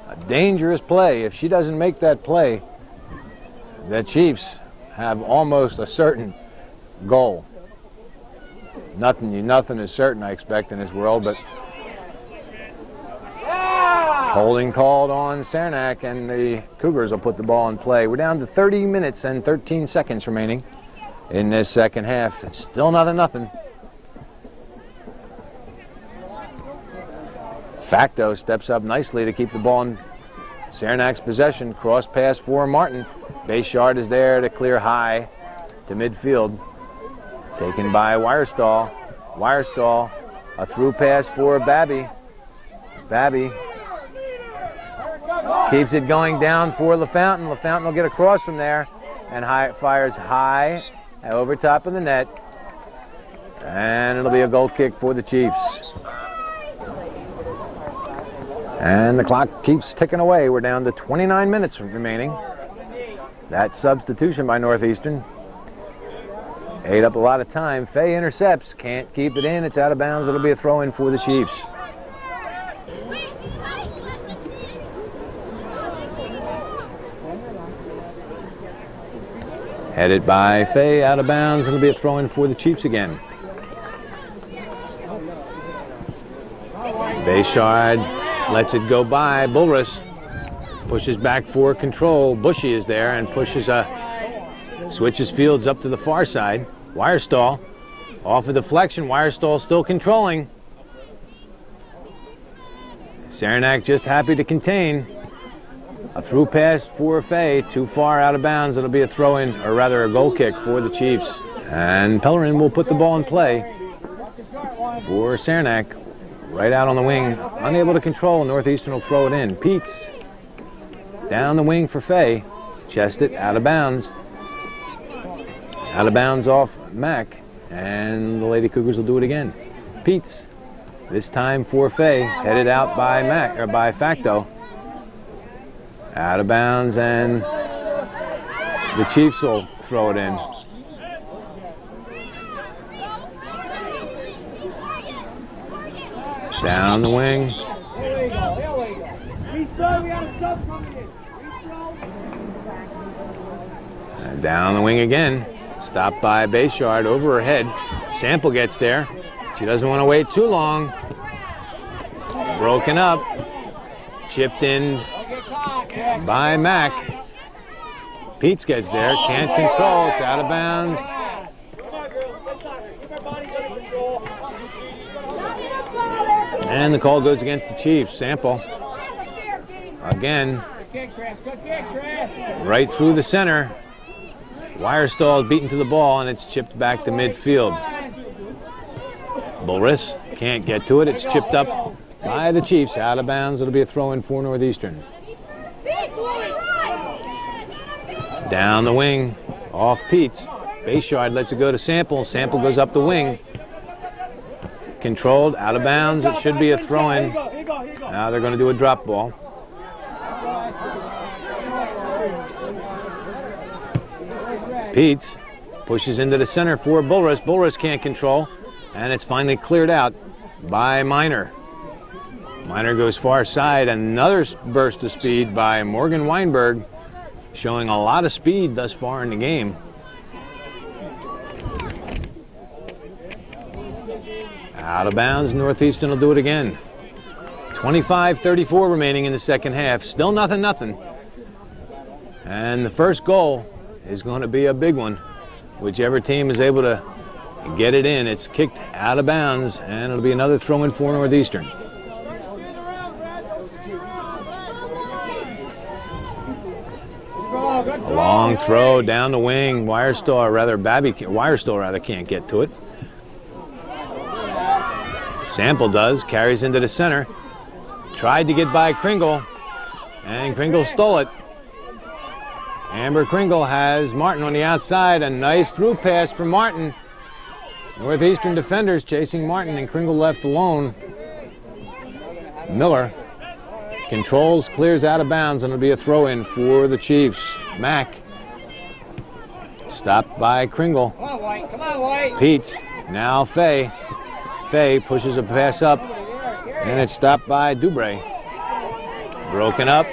A dangerous play. If she doesn't make that play, the Chiefs have almost a certain goal. Nothing is certain, I expect, in this world, but holding called on Saranac, and the Cougars will put the ball in play. We're down to 30 minutes and 13 seconds remaining in this second half. It's still nothing. Facto steps up nicely to keep the ball in Saranac's possession. Cross pass for Martin. Bayshard is there to clear high to midfield. Taken by Wirestall. Wirestall, a through pass for Babby. Babby keeps it going down for LaFountain. LaFountain will get across from there and fires high over top of the net. And it'll be a goal kick for the Chiefs. And the clock keeps ticking away. We're down to 29 minutes remaining. That substitution by Northeastern ate up a lot of time. Fay intercepts, can't keep it in. It's out of bounds. It'll be a throw-in for the Chiefs. Headed by Fay, out of bounds. It'll be a throw-in for the Chiefs again. Bayshard lets it go by. Bulrus pushes back for control. Bushy is there and switches fields up to the far side. Wirestall off a deflection. Wirestall still controlling. Saranac just happy to contain. A through pass for Fay, too far out of bounds. It'll be a throw-in, or rather a goal kick for the Chiefs. And Pellerin will put the ball in play for Saranac. Right out on the wing, unable to control. Northeastern will throw it in. Peets down the wing for Fay. Chest it out of bounds. Out of bounds off Mack. And the Lady Cougars will do it again. Peets. This time for Fay, headed out by by Facto. Out of bounds, and the Chiefs will throw it in. Down the wing. And down the wing again. Stopped by Bayshard over her head. Sample gets there. She doesn't want to wait too long. Broken up. Chipped in by Mac. Peets gets there. Can't control. It's out of bounds. And the call goes against the Chiefs. Sample. Again. Right through the center. Wirestall is beaten to the ball, and it's chipped back to midfield. Bulris can't get to it. It's chipped up by the Chiefs. Out of bounds. It'll be a throw-in for Northeastern. Down the wing. Off Peets. Bayshard lets it go to Sample. Sample goes up the wing. Controlled. Out of bounds. It should be a throw-in. Now they're going to do a drop ball. Peets pushes into the center for Bulris. Bulris can't control, and it's finally cleared out by Miner. Miner goes far side. Another burst of speed by Morgan Weinberg, showing a lot of speed thus far in the game. Out of bounds. Northeastern will do it again. 25-34 remaining in the second half. Still nothing. And the first goal is going to be a big one. Whichever team is able to get it in, it's kicked out of bounds, and it'll be another throw-in for Northeastern. A long throw down the wing. Wirestall can't get to it. Sample does. Carries into the center. Tried to get by Kringle, and Kringle stole it. Amber Kringle has Martin on the outside. A nice through pass for Martin. Northeastern defenders chasing Martin, and Kringle left alone. Miller controls, clears out of bounds, and it'll be a throw-in for the Chiefs. Mack stopped by Kringle. Come on, White. Peets. Now Fay. Fay pushes a pass up, and it's stopped by Dubray. Broken up.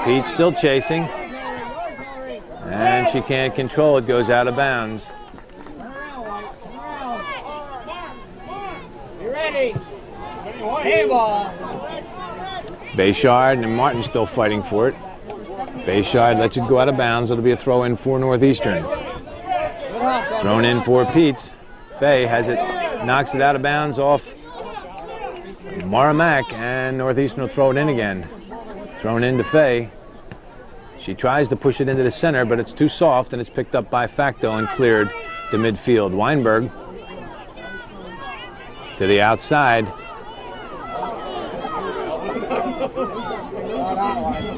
Peets still chasing. And she can't control it, goes out of bounds. You ready? Handball. Bayshard and Martin still fighting for it. Bayshard lets it go out of bounds. It'll be a throw-in for Northeastern. Thrown in for Peets. Fay has it, knocks it out of bounds off Mara Mack, and Northeastern will throw it in again. Thrown in to Fay. She tries to push it into the center, but it's too soft, and it's picked up by Facto and cleared to midfield. Weinberg to the outside.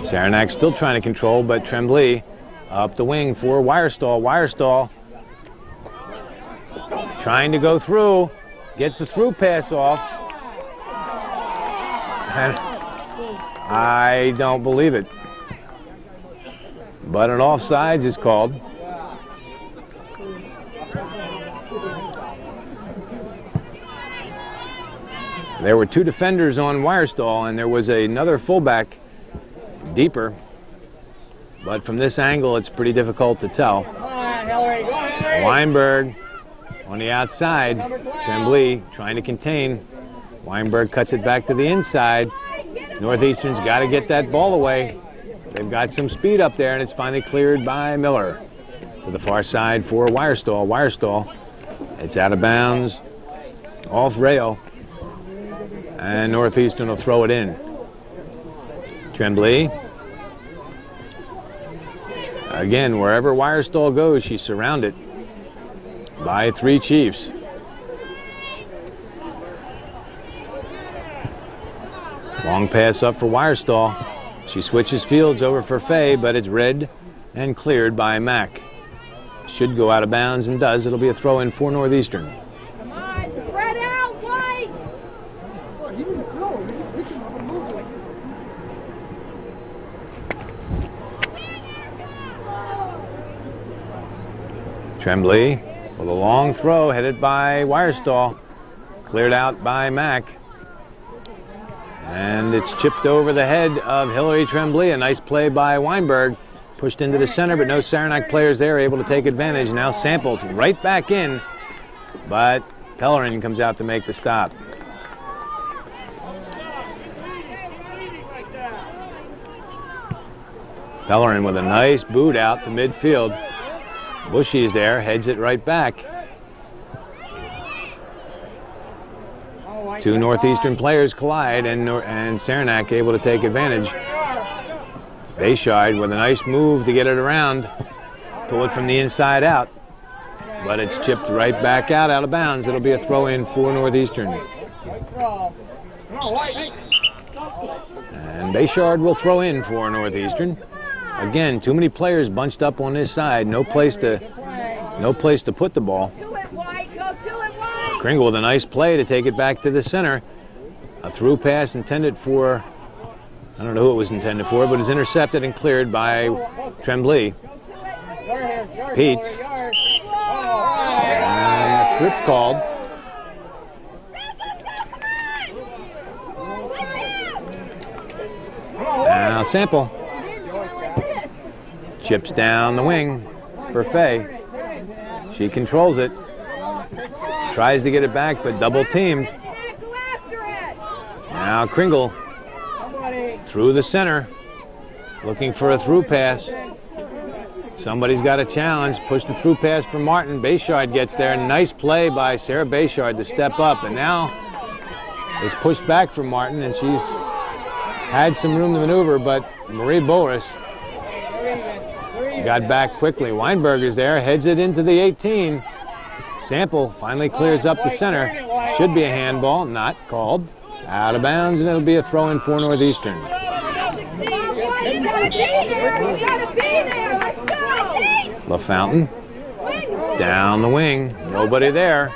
Saranac still trying to control, but Tremblay up the wing for Wirestall. Wirestall trying to go through, gets the through pass off. And I don't believe it. But an offsides is called. There were two defenders on Wirestall, and there was another fullback deeper. But from this angle, it's pretty difficult to tell. Come on, Hillary. Go ahead. Weinberg on the outside. Tremblay trying to contain. Weinberg cuts it back to the inside. Northeastern's got to get that ball away. They've got some speed up there, and it's finally cleared by Miller. To the far side for Wirestall. Wirestall, it's out of bounds, off rail, and Northeastern will throw it in. Tremblay. Again, wherever Wirestall goes, she's surrounded by three Chiefs. Long pass up for Wirestall. She switches fields over for Fay, but it's read and cleared by Mack. Should go out of bounds and does. It'll be a throw-in for Northeastern. Come on, spread out. Tremblay with a long throw headed by Wirestall. Cleared out by Mack. And it's chipped over the head of Hillary Tremblay. A nice play by Weinberg. Pushed into the center, but no Saranac players there able to take advantage. Now sampled right back in, but Pellerin comes out to make the stop. Pellerin with a nice boot out to midfield. Bushy's there, heads it right back. Two Northeastern players collide, and Saranac able to take advantage. Bayshard with a nice move to get it around, pull it from the inside out, but it's chipped right back out of bounds. It'll be a throw-in for Northeastern. And Bayshard will throw in for Northeastern. Again, too many players bunched up on this side. No place to put the ball. Kringle with a nice play to take it back to the center. A through pass intended for, I don't know who it was intended for, but it's intercepted and cleared by Tremblay. Peets. And a trip called. Now Sample. Chips down the wing for Fay. She controls it. Tries to get it back, but double teamed. Now Kringle through the center, looking for a through pass. Somebody's got a challenge. Push the through pass for Martin. Bayshard gets there. Nice play by Sarah Bayshard to step up, and now it's pushed back for Martin, and she's had some room to maneuver, but Marie Boris got back quickly. Weinberg is there, heads it into the 18. Sample finally clears up the center. Should be a handball, not called. Out of bounds, and it'll be a throw-in for Northeastern. LaFountain down the wing. Nobody there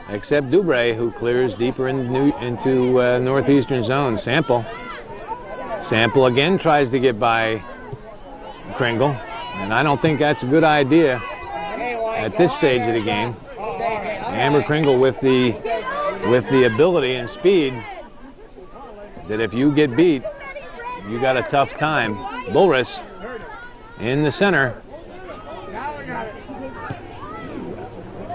except Dubray, who clears deeper into Northeastern zone. Sample again tries to get by Kringle, and I don't think that's a good idea at this stage of the game. Amber Kringle with the ability and speed that if you get beat, you got a tough time. Bulris in the center.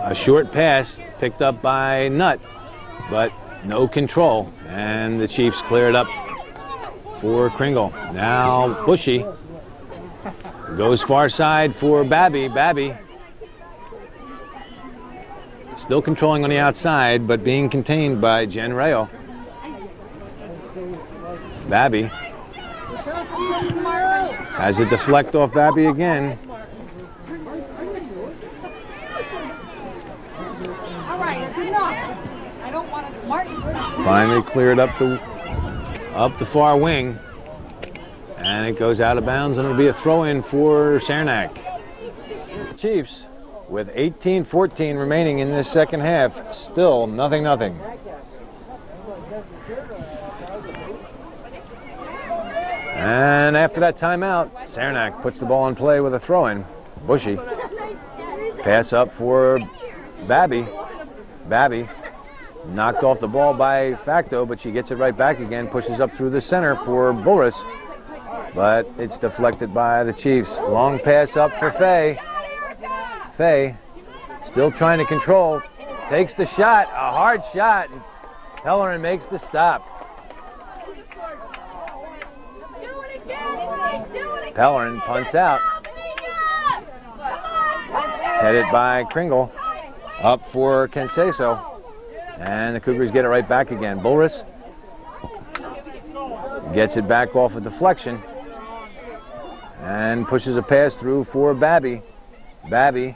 A short pass picked up by Nutt, but no control, and the Chiefs clear it up for Kringle. Now Bushy goes far side for Babby. Babby still controlling on the outside, but being contained by Jen Rayo. Babby has it deflect off Babby again. Finally cleared up the far wing, and it goes out of bounds, and it'll be a throw-in for Saranac. Chiefs with 18-14 remaining in this second half, still nothing. And after that timeout, Saranac puts the ball in play with a throw-in. Bushy. Pass up for Babby. Babby knocked off the ball by Facto, but she gets it right back again, pushes up through the center for Boris. But it's deflected by the Chiefs. Long pass up for Fay. Fay still trying to control. Takes the shot, a hard shot. Pellerin makes the stop. Pellerin punts out. Headed by Kringle. Up for Kenseso. And the Cougars get it right back again. Boris gets it back off a deflection. And pushes a pass through for Babby. Babby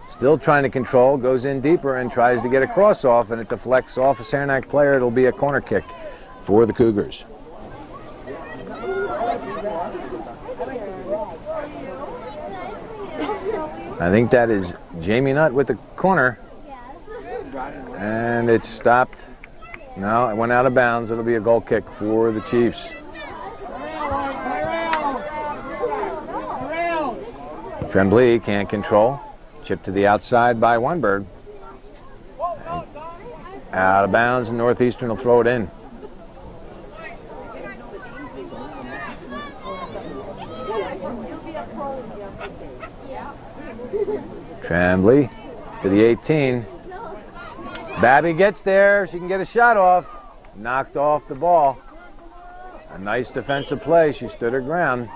still trying to control, goes in deeper and tries to get a cross off, and it deflects off a Saranac player. It'll be a corner kick for the Cougars. I think that is Jamie Nutt with the corner. And it's stopped. No, it went out of bounds. It'll be a goal kick for the Chiefs. Tremblay can't control. Chip to the outside by Weinberg. Out of bounds, and Northeastern will throw it in. Tremblay to the 18. Babby gets there. She can get a shot off. Knocked off the ball. A nice defensive play. She stood her ground.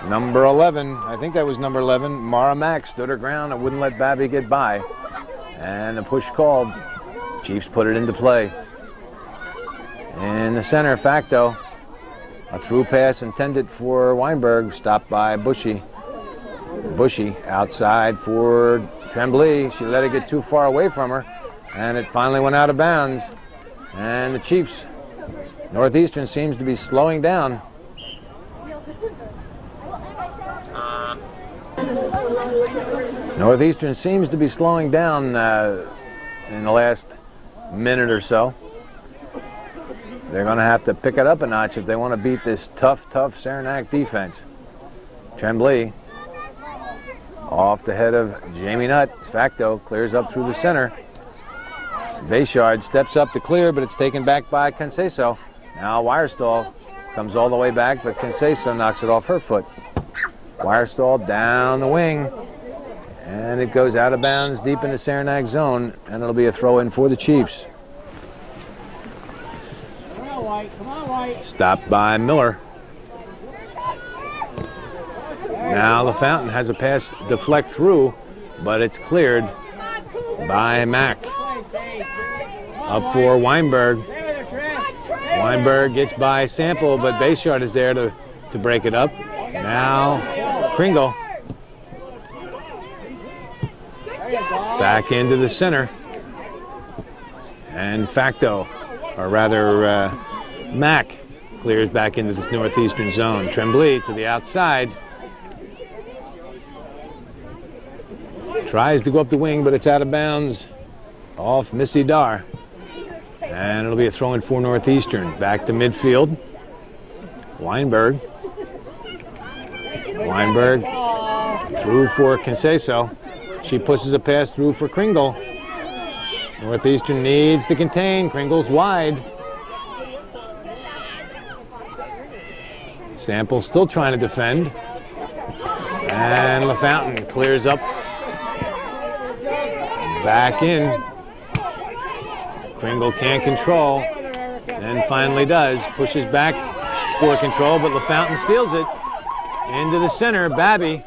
Number 11, I think that was number 11, Mara Mack stood her ground and wouldn't let Babby get by. And the push called. Chiefs put it into play. In the center, Facto. A through pass intended for Weinberg, stopped by Bushy. Bushy outside for Tremblay. She let it get too far away from her, and it finally went out of bounds. And the Chiefs, Northeastern seems to be slowing down. Northeastern seems to be slowing down in the last minute or so. They're going to have to pick it up a notch if they want to beat this tough Saranac defense. Tremblay off the head of Jamie Nutt. Facto clears up through the center. Bayshard steps up to clear, but it's taken back by Conceição. Now Wirestall comes all the way back, but Conceição knocks it off her foot. Wirestall down the wing, and it goes out of bounds deep in the Saranac zone, and it'll be a throw-in for the Chiefs. Stopped by Miller. Now LaFountain has a pass deflect through, but it's cleared by Mack. Up for Weinberg. Weinberg gets by Sample, but Bayshard is there to break it up. Now Kringle. Back into the center. And Facto, or rather Mack, clears back into this Northeastern zone. Tremblay to the outside. Tries to go up the wing, but it's out of bounds off Missy Dar. And it'll be a throw-in for Northeastern. Back to midfield. Weinberg. Weinberg through for Conceição. She pushes a pass through for Kringle. Northeastern needs to contain. Kringle's wide. Sample still trying to defend. And LaFountain clears up. Back in. Kringle can't control. And finally does. Pushes back for control, but LaFountain steals it. Into the center, Babby.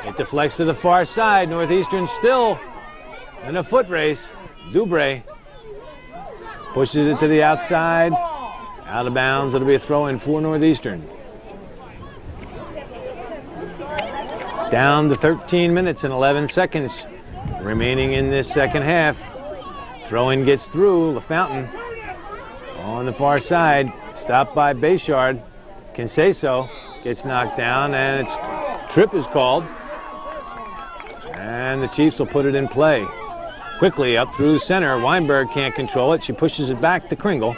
It deflects to the far side. Northeastern still in a foot race. Dubre pushes it to the outside. Out of bounds. It'll be a throw-in for Northeastern. Down to 13 minutes and 11 seconds remaining in this second half. Throw-in gets through. LaFountain on the far side. Stopped by Bayshard. Conceição gets knocked down, and its trip is called. And the Chiefs will put it in play. Quickly up through the center. Weinberg can't control it. She pushes it back to Kringle.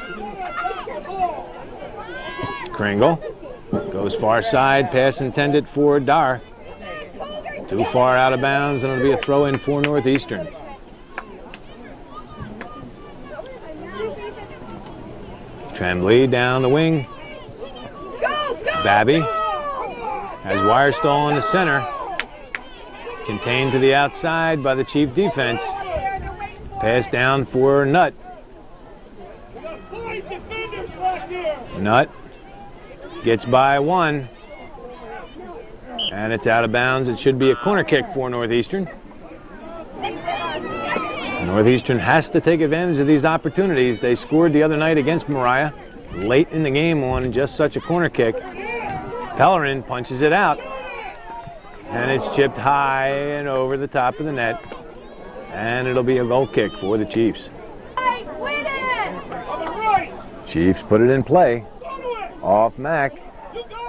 Kringle goes far side. Pass intended for Dar. Too far out of bounds, and it'll be a throw-in for Northeastern. Tremblay down the wing. Babby has Wirestall in the center. Contained to the outside by the Chief defense. Pass down for Nutt. Nutt gets by one. And it's out of bounds. It should be a corner kick for Northeastern. Northeastern has to take advantage of these opportunities. They scored the other night against Mariah late in the game on just such a corner kick. Pellerin punches it out. And it's chipped high and over the top of the net. And it'll be a goal kick for the Chiefs. Chiefs put it in play. Off Mack.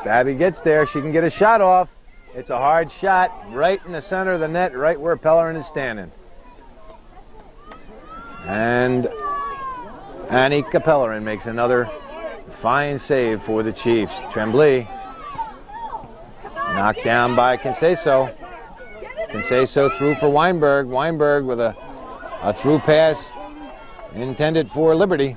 Babby gets there. She can get a shot off. It's a hard shot right in the center of the net, right where Pellerin is standing. And Annika Pellerin makes another fine save for the Chiefs. Tremblay Knocked down by Conceição. Conceição through for Weinberg. Weinberg with a through pass intended for Liberty.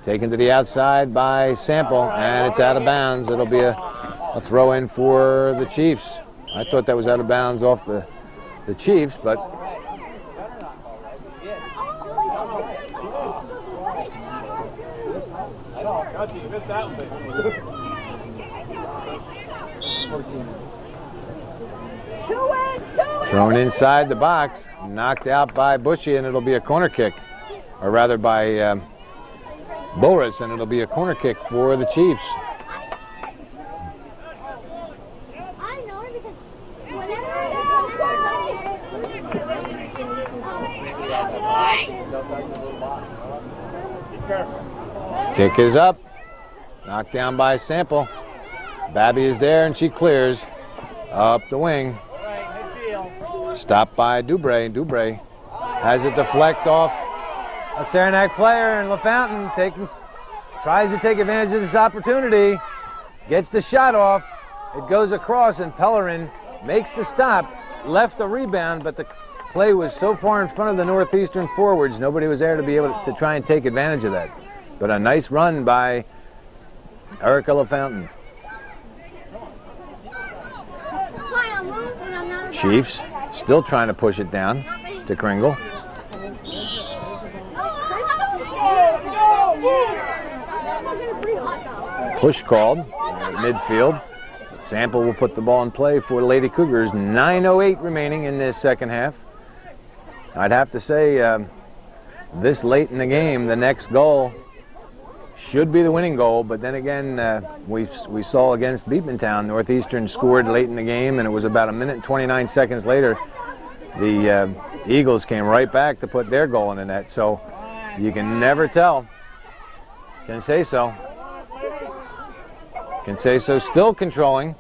Taken to the outside by Sample, and it's out of bounds. It'll be a throw in for the Chiefs. I thought that was out of bounds off the Chiefs, but thrown inside the box, knocked out by Bushy, and it'll be a corner kick, or rather by Boris, and it'll be a corner kick for the Chiefs. Kick is up, knocked down by Sample. Babby is there, and she clears up the wing. Stopped by Dubre. Dubre has it deflect off a Saranac player, and LaFountain tries to take advantage of this opportunity. Gets the shot off. It goes across, and Pellerin makes the stop. Left the rebound, but the play was so far in front of the Northeastern forwards, nobody was there to be able to try and take advantage of that. But a nice run by Erica LaFountain. Chiefs still trying to push it down to Kringle. Push called at midfield. Sample will put the ball in play for Lady Cougars. 9:08 remaining in this second half. I'd have to say this late in the game, the next goal should be the winning goal, but then again, we saw against Beekmantown, Northeastern scored late in the game, and it was about 1 minute and 29 seconds later, the Eagles came right back to put their goal in the net, so you can never tell. Conceição still controlling.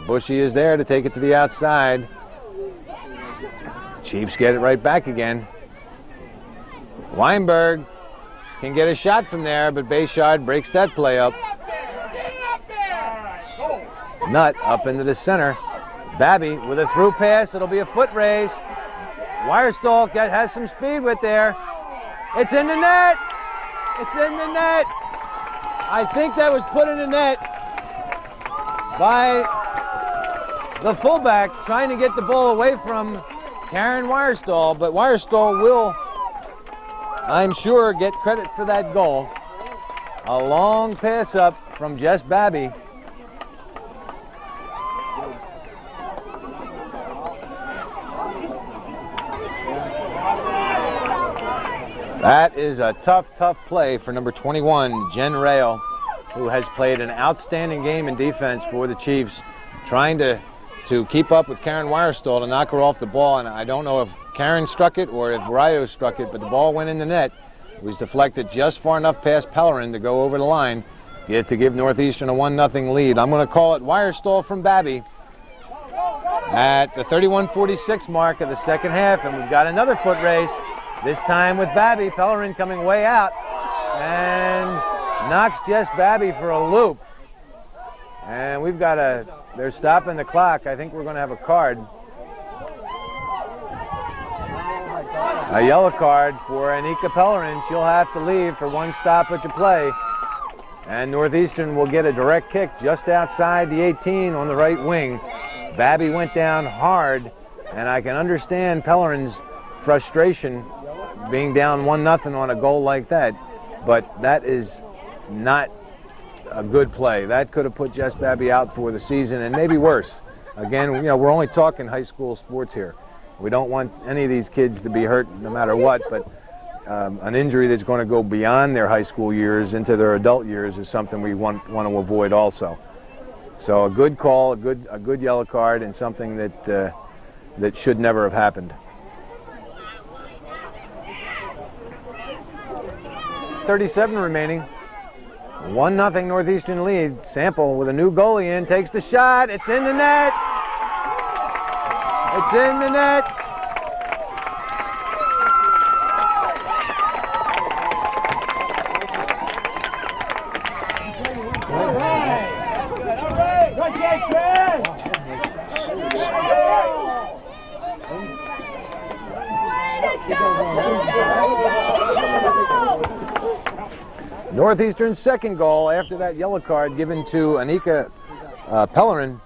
Bushy is there to take it to the outside. Chiefs get it right back again. Weinberg can get a shot from there, but Bayshard breaks that play up. Nutt up into the center. Babby with a through pass. It'll be a foot race. Wirestall has some speed with there. It's in the net. It's in the net. I think that was put in the net by the fullback trying to get the ball away from Karen Wirestall, but Wirestall will, I'm sure, get credit for that goal. A long pass up from Jess Babby. That is a tough play for number 21, Jen Rail, who has played an outstanding game in defense for the Chiefs, trying to keep up with Karen Wirestall to knock her off the ball. And I don't know if Karen struck it or if Rayo struck it, but the ball went in the net. It was deflected just far enough past Pellerin to go over the line, to give Northeastern a 1-0 lead. I'm going to call it Wirestall from Babby at the 31:46 mark of the second half, and we've got another foot race, this time with Babby. Pellerin coming way out and knocks Jess Babby for a loop. And we've got they're stopping the clock. I think we're going to have a card. A yellow card for Anika Pellerin. She'll have to leave for one stoppage of play. And Northeastern will get a direct kick just outside the 18 on the right wing. Babby went down hard, and I can understand Pellerin's frustration being down 1-0 on a goal like that. But that is not a good play. That could have put Jess Babby out for the season, and maybe worse. Again, we're only talking high school sports here. We don't want any of these kids to be hurt no matter what, but an injury that's going to go beyond their high school years into their adult years is something we want to avoid also. So a good call, a good yellow card, and something that should never have happened. 37 remaining. 1-0 Northeastern lead. Sample with a new goalie in, takes the shot. It's in the net. It's in the net. Northeastern's second goal after that yellow card given to Anika Pellerin,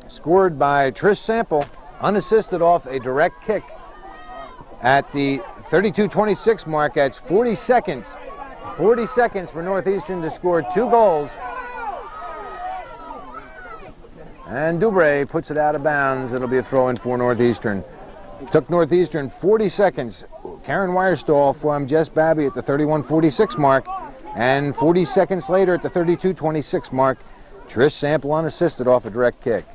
scored by Trish Sample, unassisted off a direct kick at the 32-26 mark. That's 40 seconds. 40 seconds for Northeastern to score 2 goals. And Dubre puts it out of bounds. It'll be a throw-in for Northeastern. Took Northeastern 40 seconds. Karen Weierstall from Jess Babby at the 31-46 mark. And 40 seconds later at the 32-26 mark, Trish Sample unassisted off a direct kick.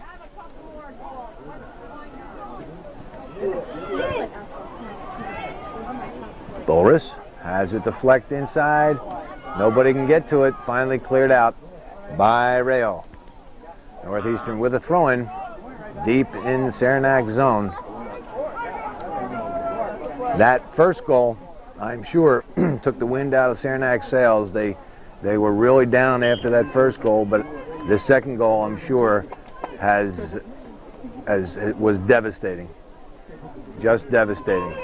Boris has it deflect inside. Nobody can get to it. Finally cleared out by Rayo. Northeastern with a throw-in deep in Saranac zone. That first goal, I'm sure, took the wind out of Saranac's sails. They were really down after that first goal, but the second goal, I'm sure, it was devastating. Just devastating.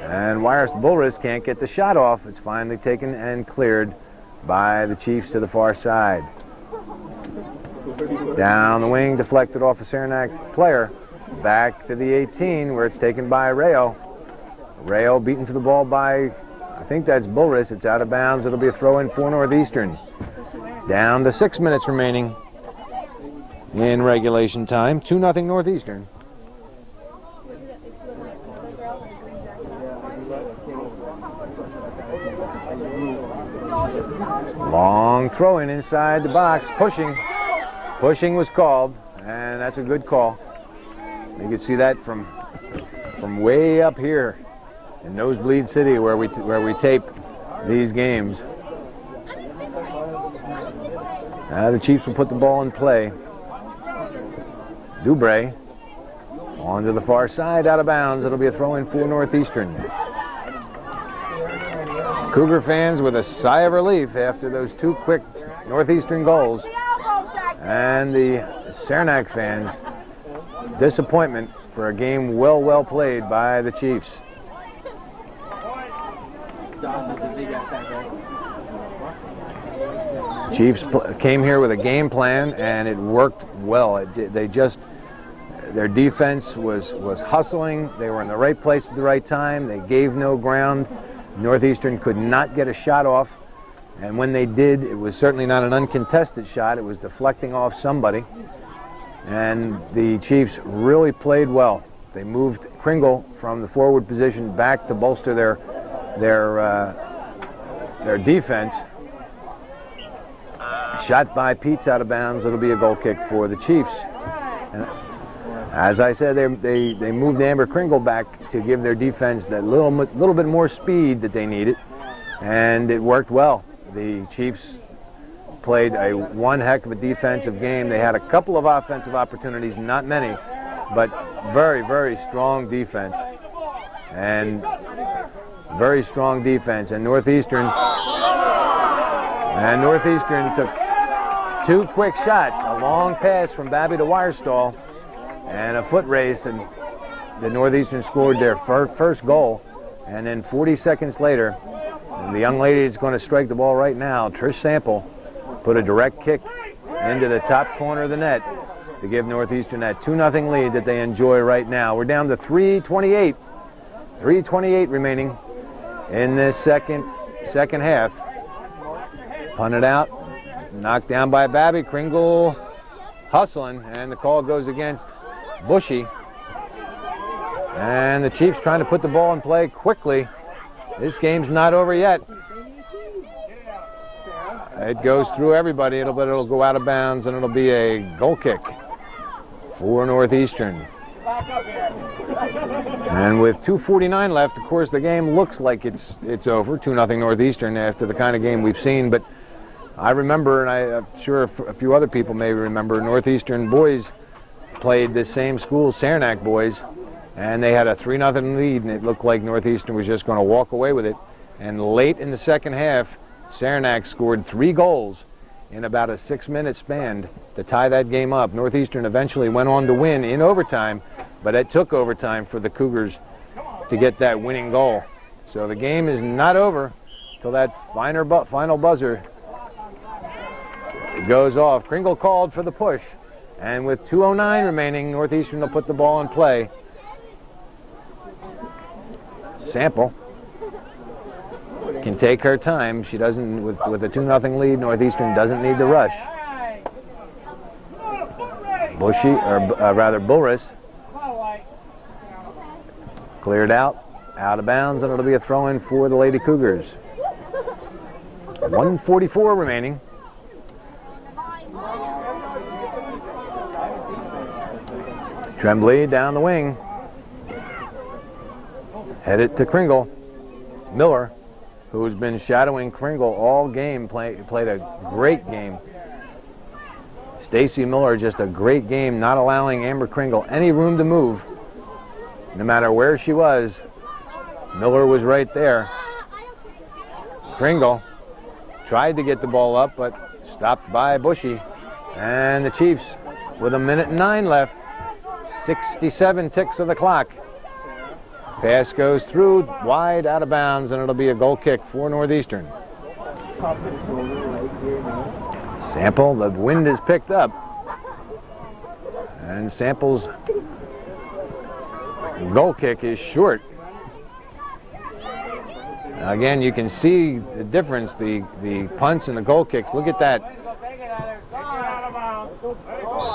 And Bullris can't get the shot off. It's finally taken and cleared by the Chiefs to the far side. Down the wing, deflected off a Saranac player. Back to the 18, where it's taken by Rayo. Rayo beaten to the ball by, I think that's Bullris. It's out of bounds. It'll be a throw-in for Northeastern. Down to 6 minutes remaining in regulation time. 2-0 Northeastern. Long throw-in inside the box. Pushing was called, and that's a good call. You can see that from way up here in Nosebleed City, where we tape these games. The Chiefs will put the ball in play. Dubre on to the far side, out of bounds. It'll be a throw-in for Northeastern. Cougar fans with a sigh of relief after those 2 quick Northeastern goals. And the Saranac fans, disappointment for a game well played by the Chiefs. Chiefs came here with a game plan, and it worked well. Their defense was hustling. They were in the right place at the right time. They gave no ground. Northeastern could not get a shot off, and when they did, it was certainly not an uncontested shot. It was deflecting off somebody, and the Chiefs really played well. They moved Kringle from the forward position back to bolster their defense. Shot by Pete's out of bounds. It'll be a goal kick for the Chiefs. And as I said, they moved Amber Kringle back to give their defense that little bit more speed that they needed, and it worked well. The Chiefs played one heck of a defensive game. They had a couple of offensive opportunities, not many, but very strong defense. And very strong defense. And Northeastern took 2 quick shots, a long pass from Babby to Weierstall, and a foot race, and the Northeastern scored their first goal. And then 40 seconds later, and the young lady is going to strike the ball right now, Trish Sample, put a direct kick into the top corner of the net to give Northeastern that 2-0 lead that they enjoy right now. We're down to 3:28. 3:28 remaining in this second half. Punted out, knocked down by Babby. Kringle hustling, and the call goes against Bushy. And the Chiefs trying to put the ball in play quickly. This game's not over yet. It goes through everybody, but it'll go out of bounds, and it'll be a goal kick for Northeastern. And with 2:49 left, of course, the game looks like it's over. 2-0 Northeastern after the kind of game we've seen. But I remember, and I'm sure a few other people may remember, Northeastern boys played this same school, Saranac boys, and they had a 3-0 lead, and it looked like Northeastern was just going to walk away with it. And late in the second half, Saranac scored 3 goals in about a 6-minute span to tie that game up. Northeastern eventually went on to win in overtime, but it took overtime for the Cougars to get that winning goal. So the game is not over. till that final buzzer goes off. Kringle called for the push, and with 2:09 remaining, Northeastern will put the ball in play. Sample can take her time. She doesn't, with a 2-0 lead, Northeastern doesn't need to rush. Bushy, or rather Bulris, cleared out of bounds, and it'll be a throw-in for the Lady Cougars. 1:44 remaining. Tremblay down the wing. Headed to Kringle. Miller, who's been shadowing Kringle all game, played a great game. Stacy Miller, just a great game, not allowing Amber Kringle any room to move. No matter where she was, Miller was right there. Kringle tried to get the ball up, but stopped by Bushy. And the Chiefs, with 1:09 left, 67 ticks of the clock. Pass goes through, wide, out of bounds, and it'll be a goal kick for Northeastern. Sample, the wind is picked up. And Sample's goal kick is short. Again, you can see the difference, the punts and the goal kicks. Look at that.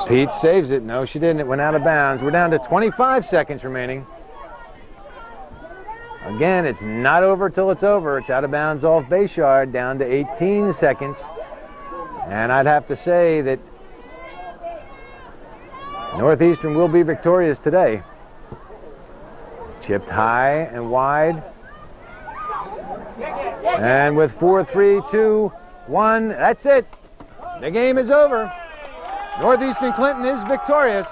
Pete saves it. No, she didn't. It went out of bounds. We're down to 25 seconds remaining. Again, it's not over till it's over. It's out of bounds off base yard, down to 18 seconds. And I'd have to say that Northeastern will be victorious today. Chipped high and wide. And with 4, 3, 2, 1, that's it. The game is over. Northeastern Clinton is victorious.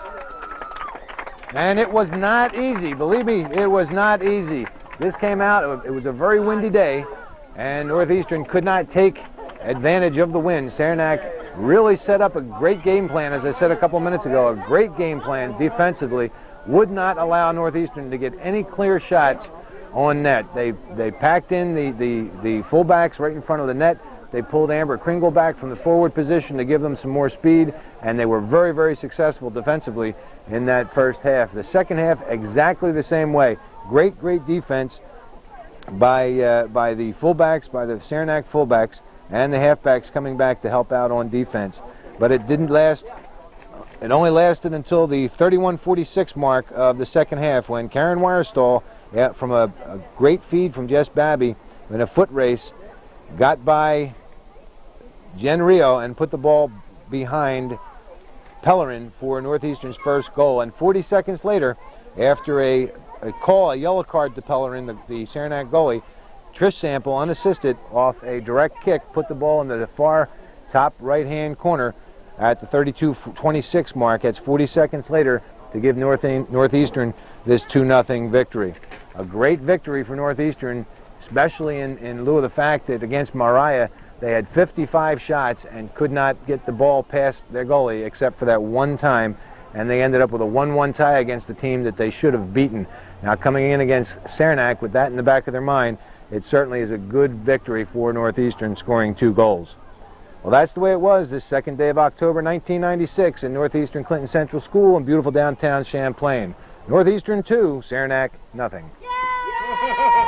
And it was not easy. Believe me, it was not easy. This came out, it was a very windy day, and Northeastern could not take advantage of the wind. Saranac really set up a great game plan, as I said a couple minutes ago, a great game plan defensively, would not allow Northeastern to get any clear shots on net. They packed in the fullbacks right in front of the net. They pulled Amber Kringle back from the forward position to give them some more speed, and they were very, very successful defensively in that first half. The second half, exactly the same way. Great defense by the fullbacks, by the Saranac fullbacks, and the halfbacks coming back to help out on defense. But it didn't last. It only lasted until the 31:46 mark of the second half, when Karen Wirestall, from a great feed from Jess Babby in a foot race, got by Jen Rio and put the ball behind Pellerin for Northeastern's first goal. And 40 seconds later, after a yellow card to Pellerin, the Saranac goalie, Trish Sample, unassisted off a direct kick, put the ball into the far top right-hand corner at the 32:26 mark. That's 40 seconds later to give Northeastern this 2-0 victory. A great victory for Northeastern, especially in lieu of the fact that against Mariah, they had 55 shots and could not get the ball past their goalie except for that one time, and they ended up with a 1-1 tie against the team that they should have beaten. Now, coming in against Saranac with that in the back of their mind, it certainly is a good victory for Northeastern, scoring 2 goals. Well, that's the way it was this second day of October 1996 in Northeastern Clinton Central School in beautiful downtown Champlain. Northeastern 2, Saranac nothing. Yay!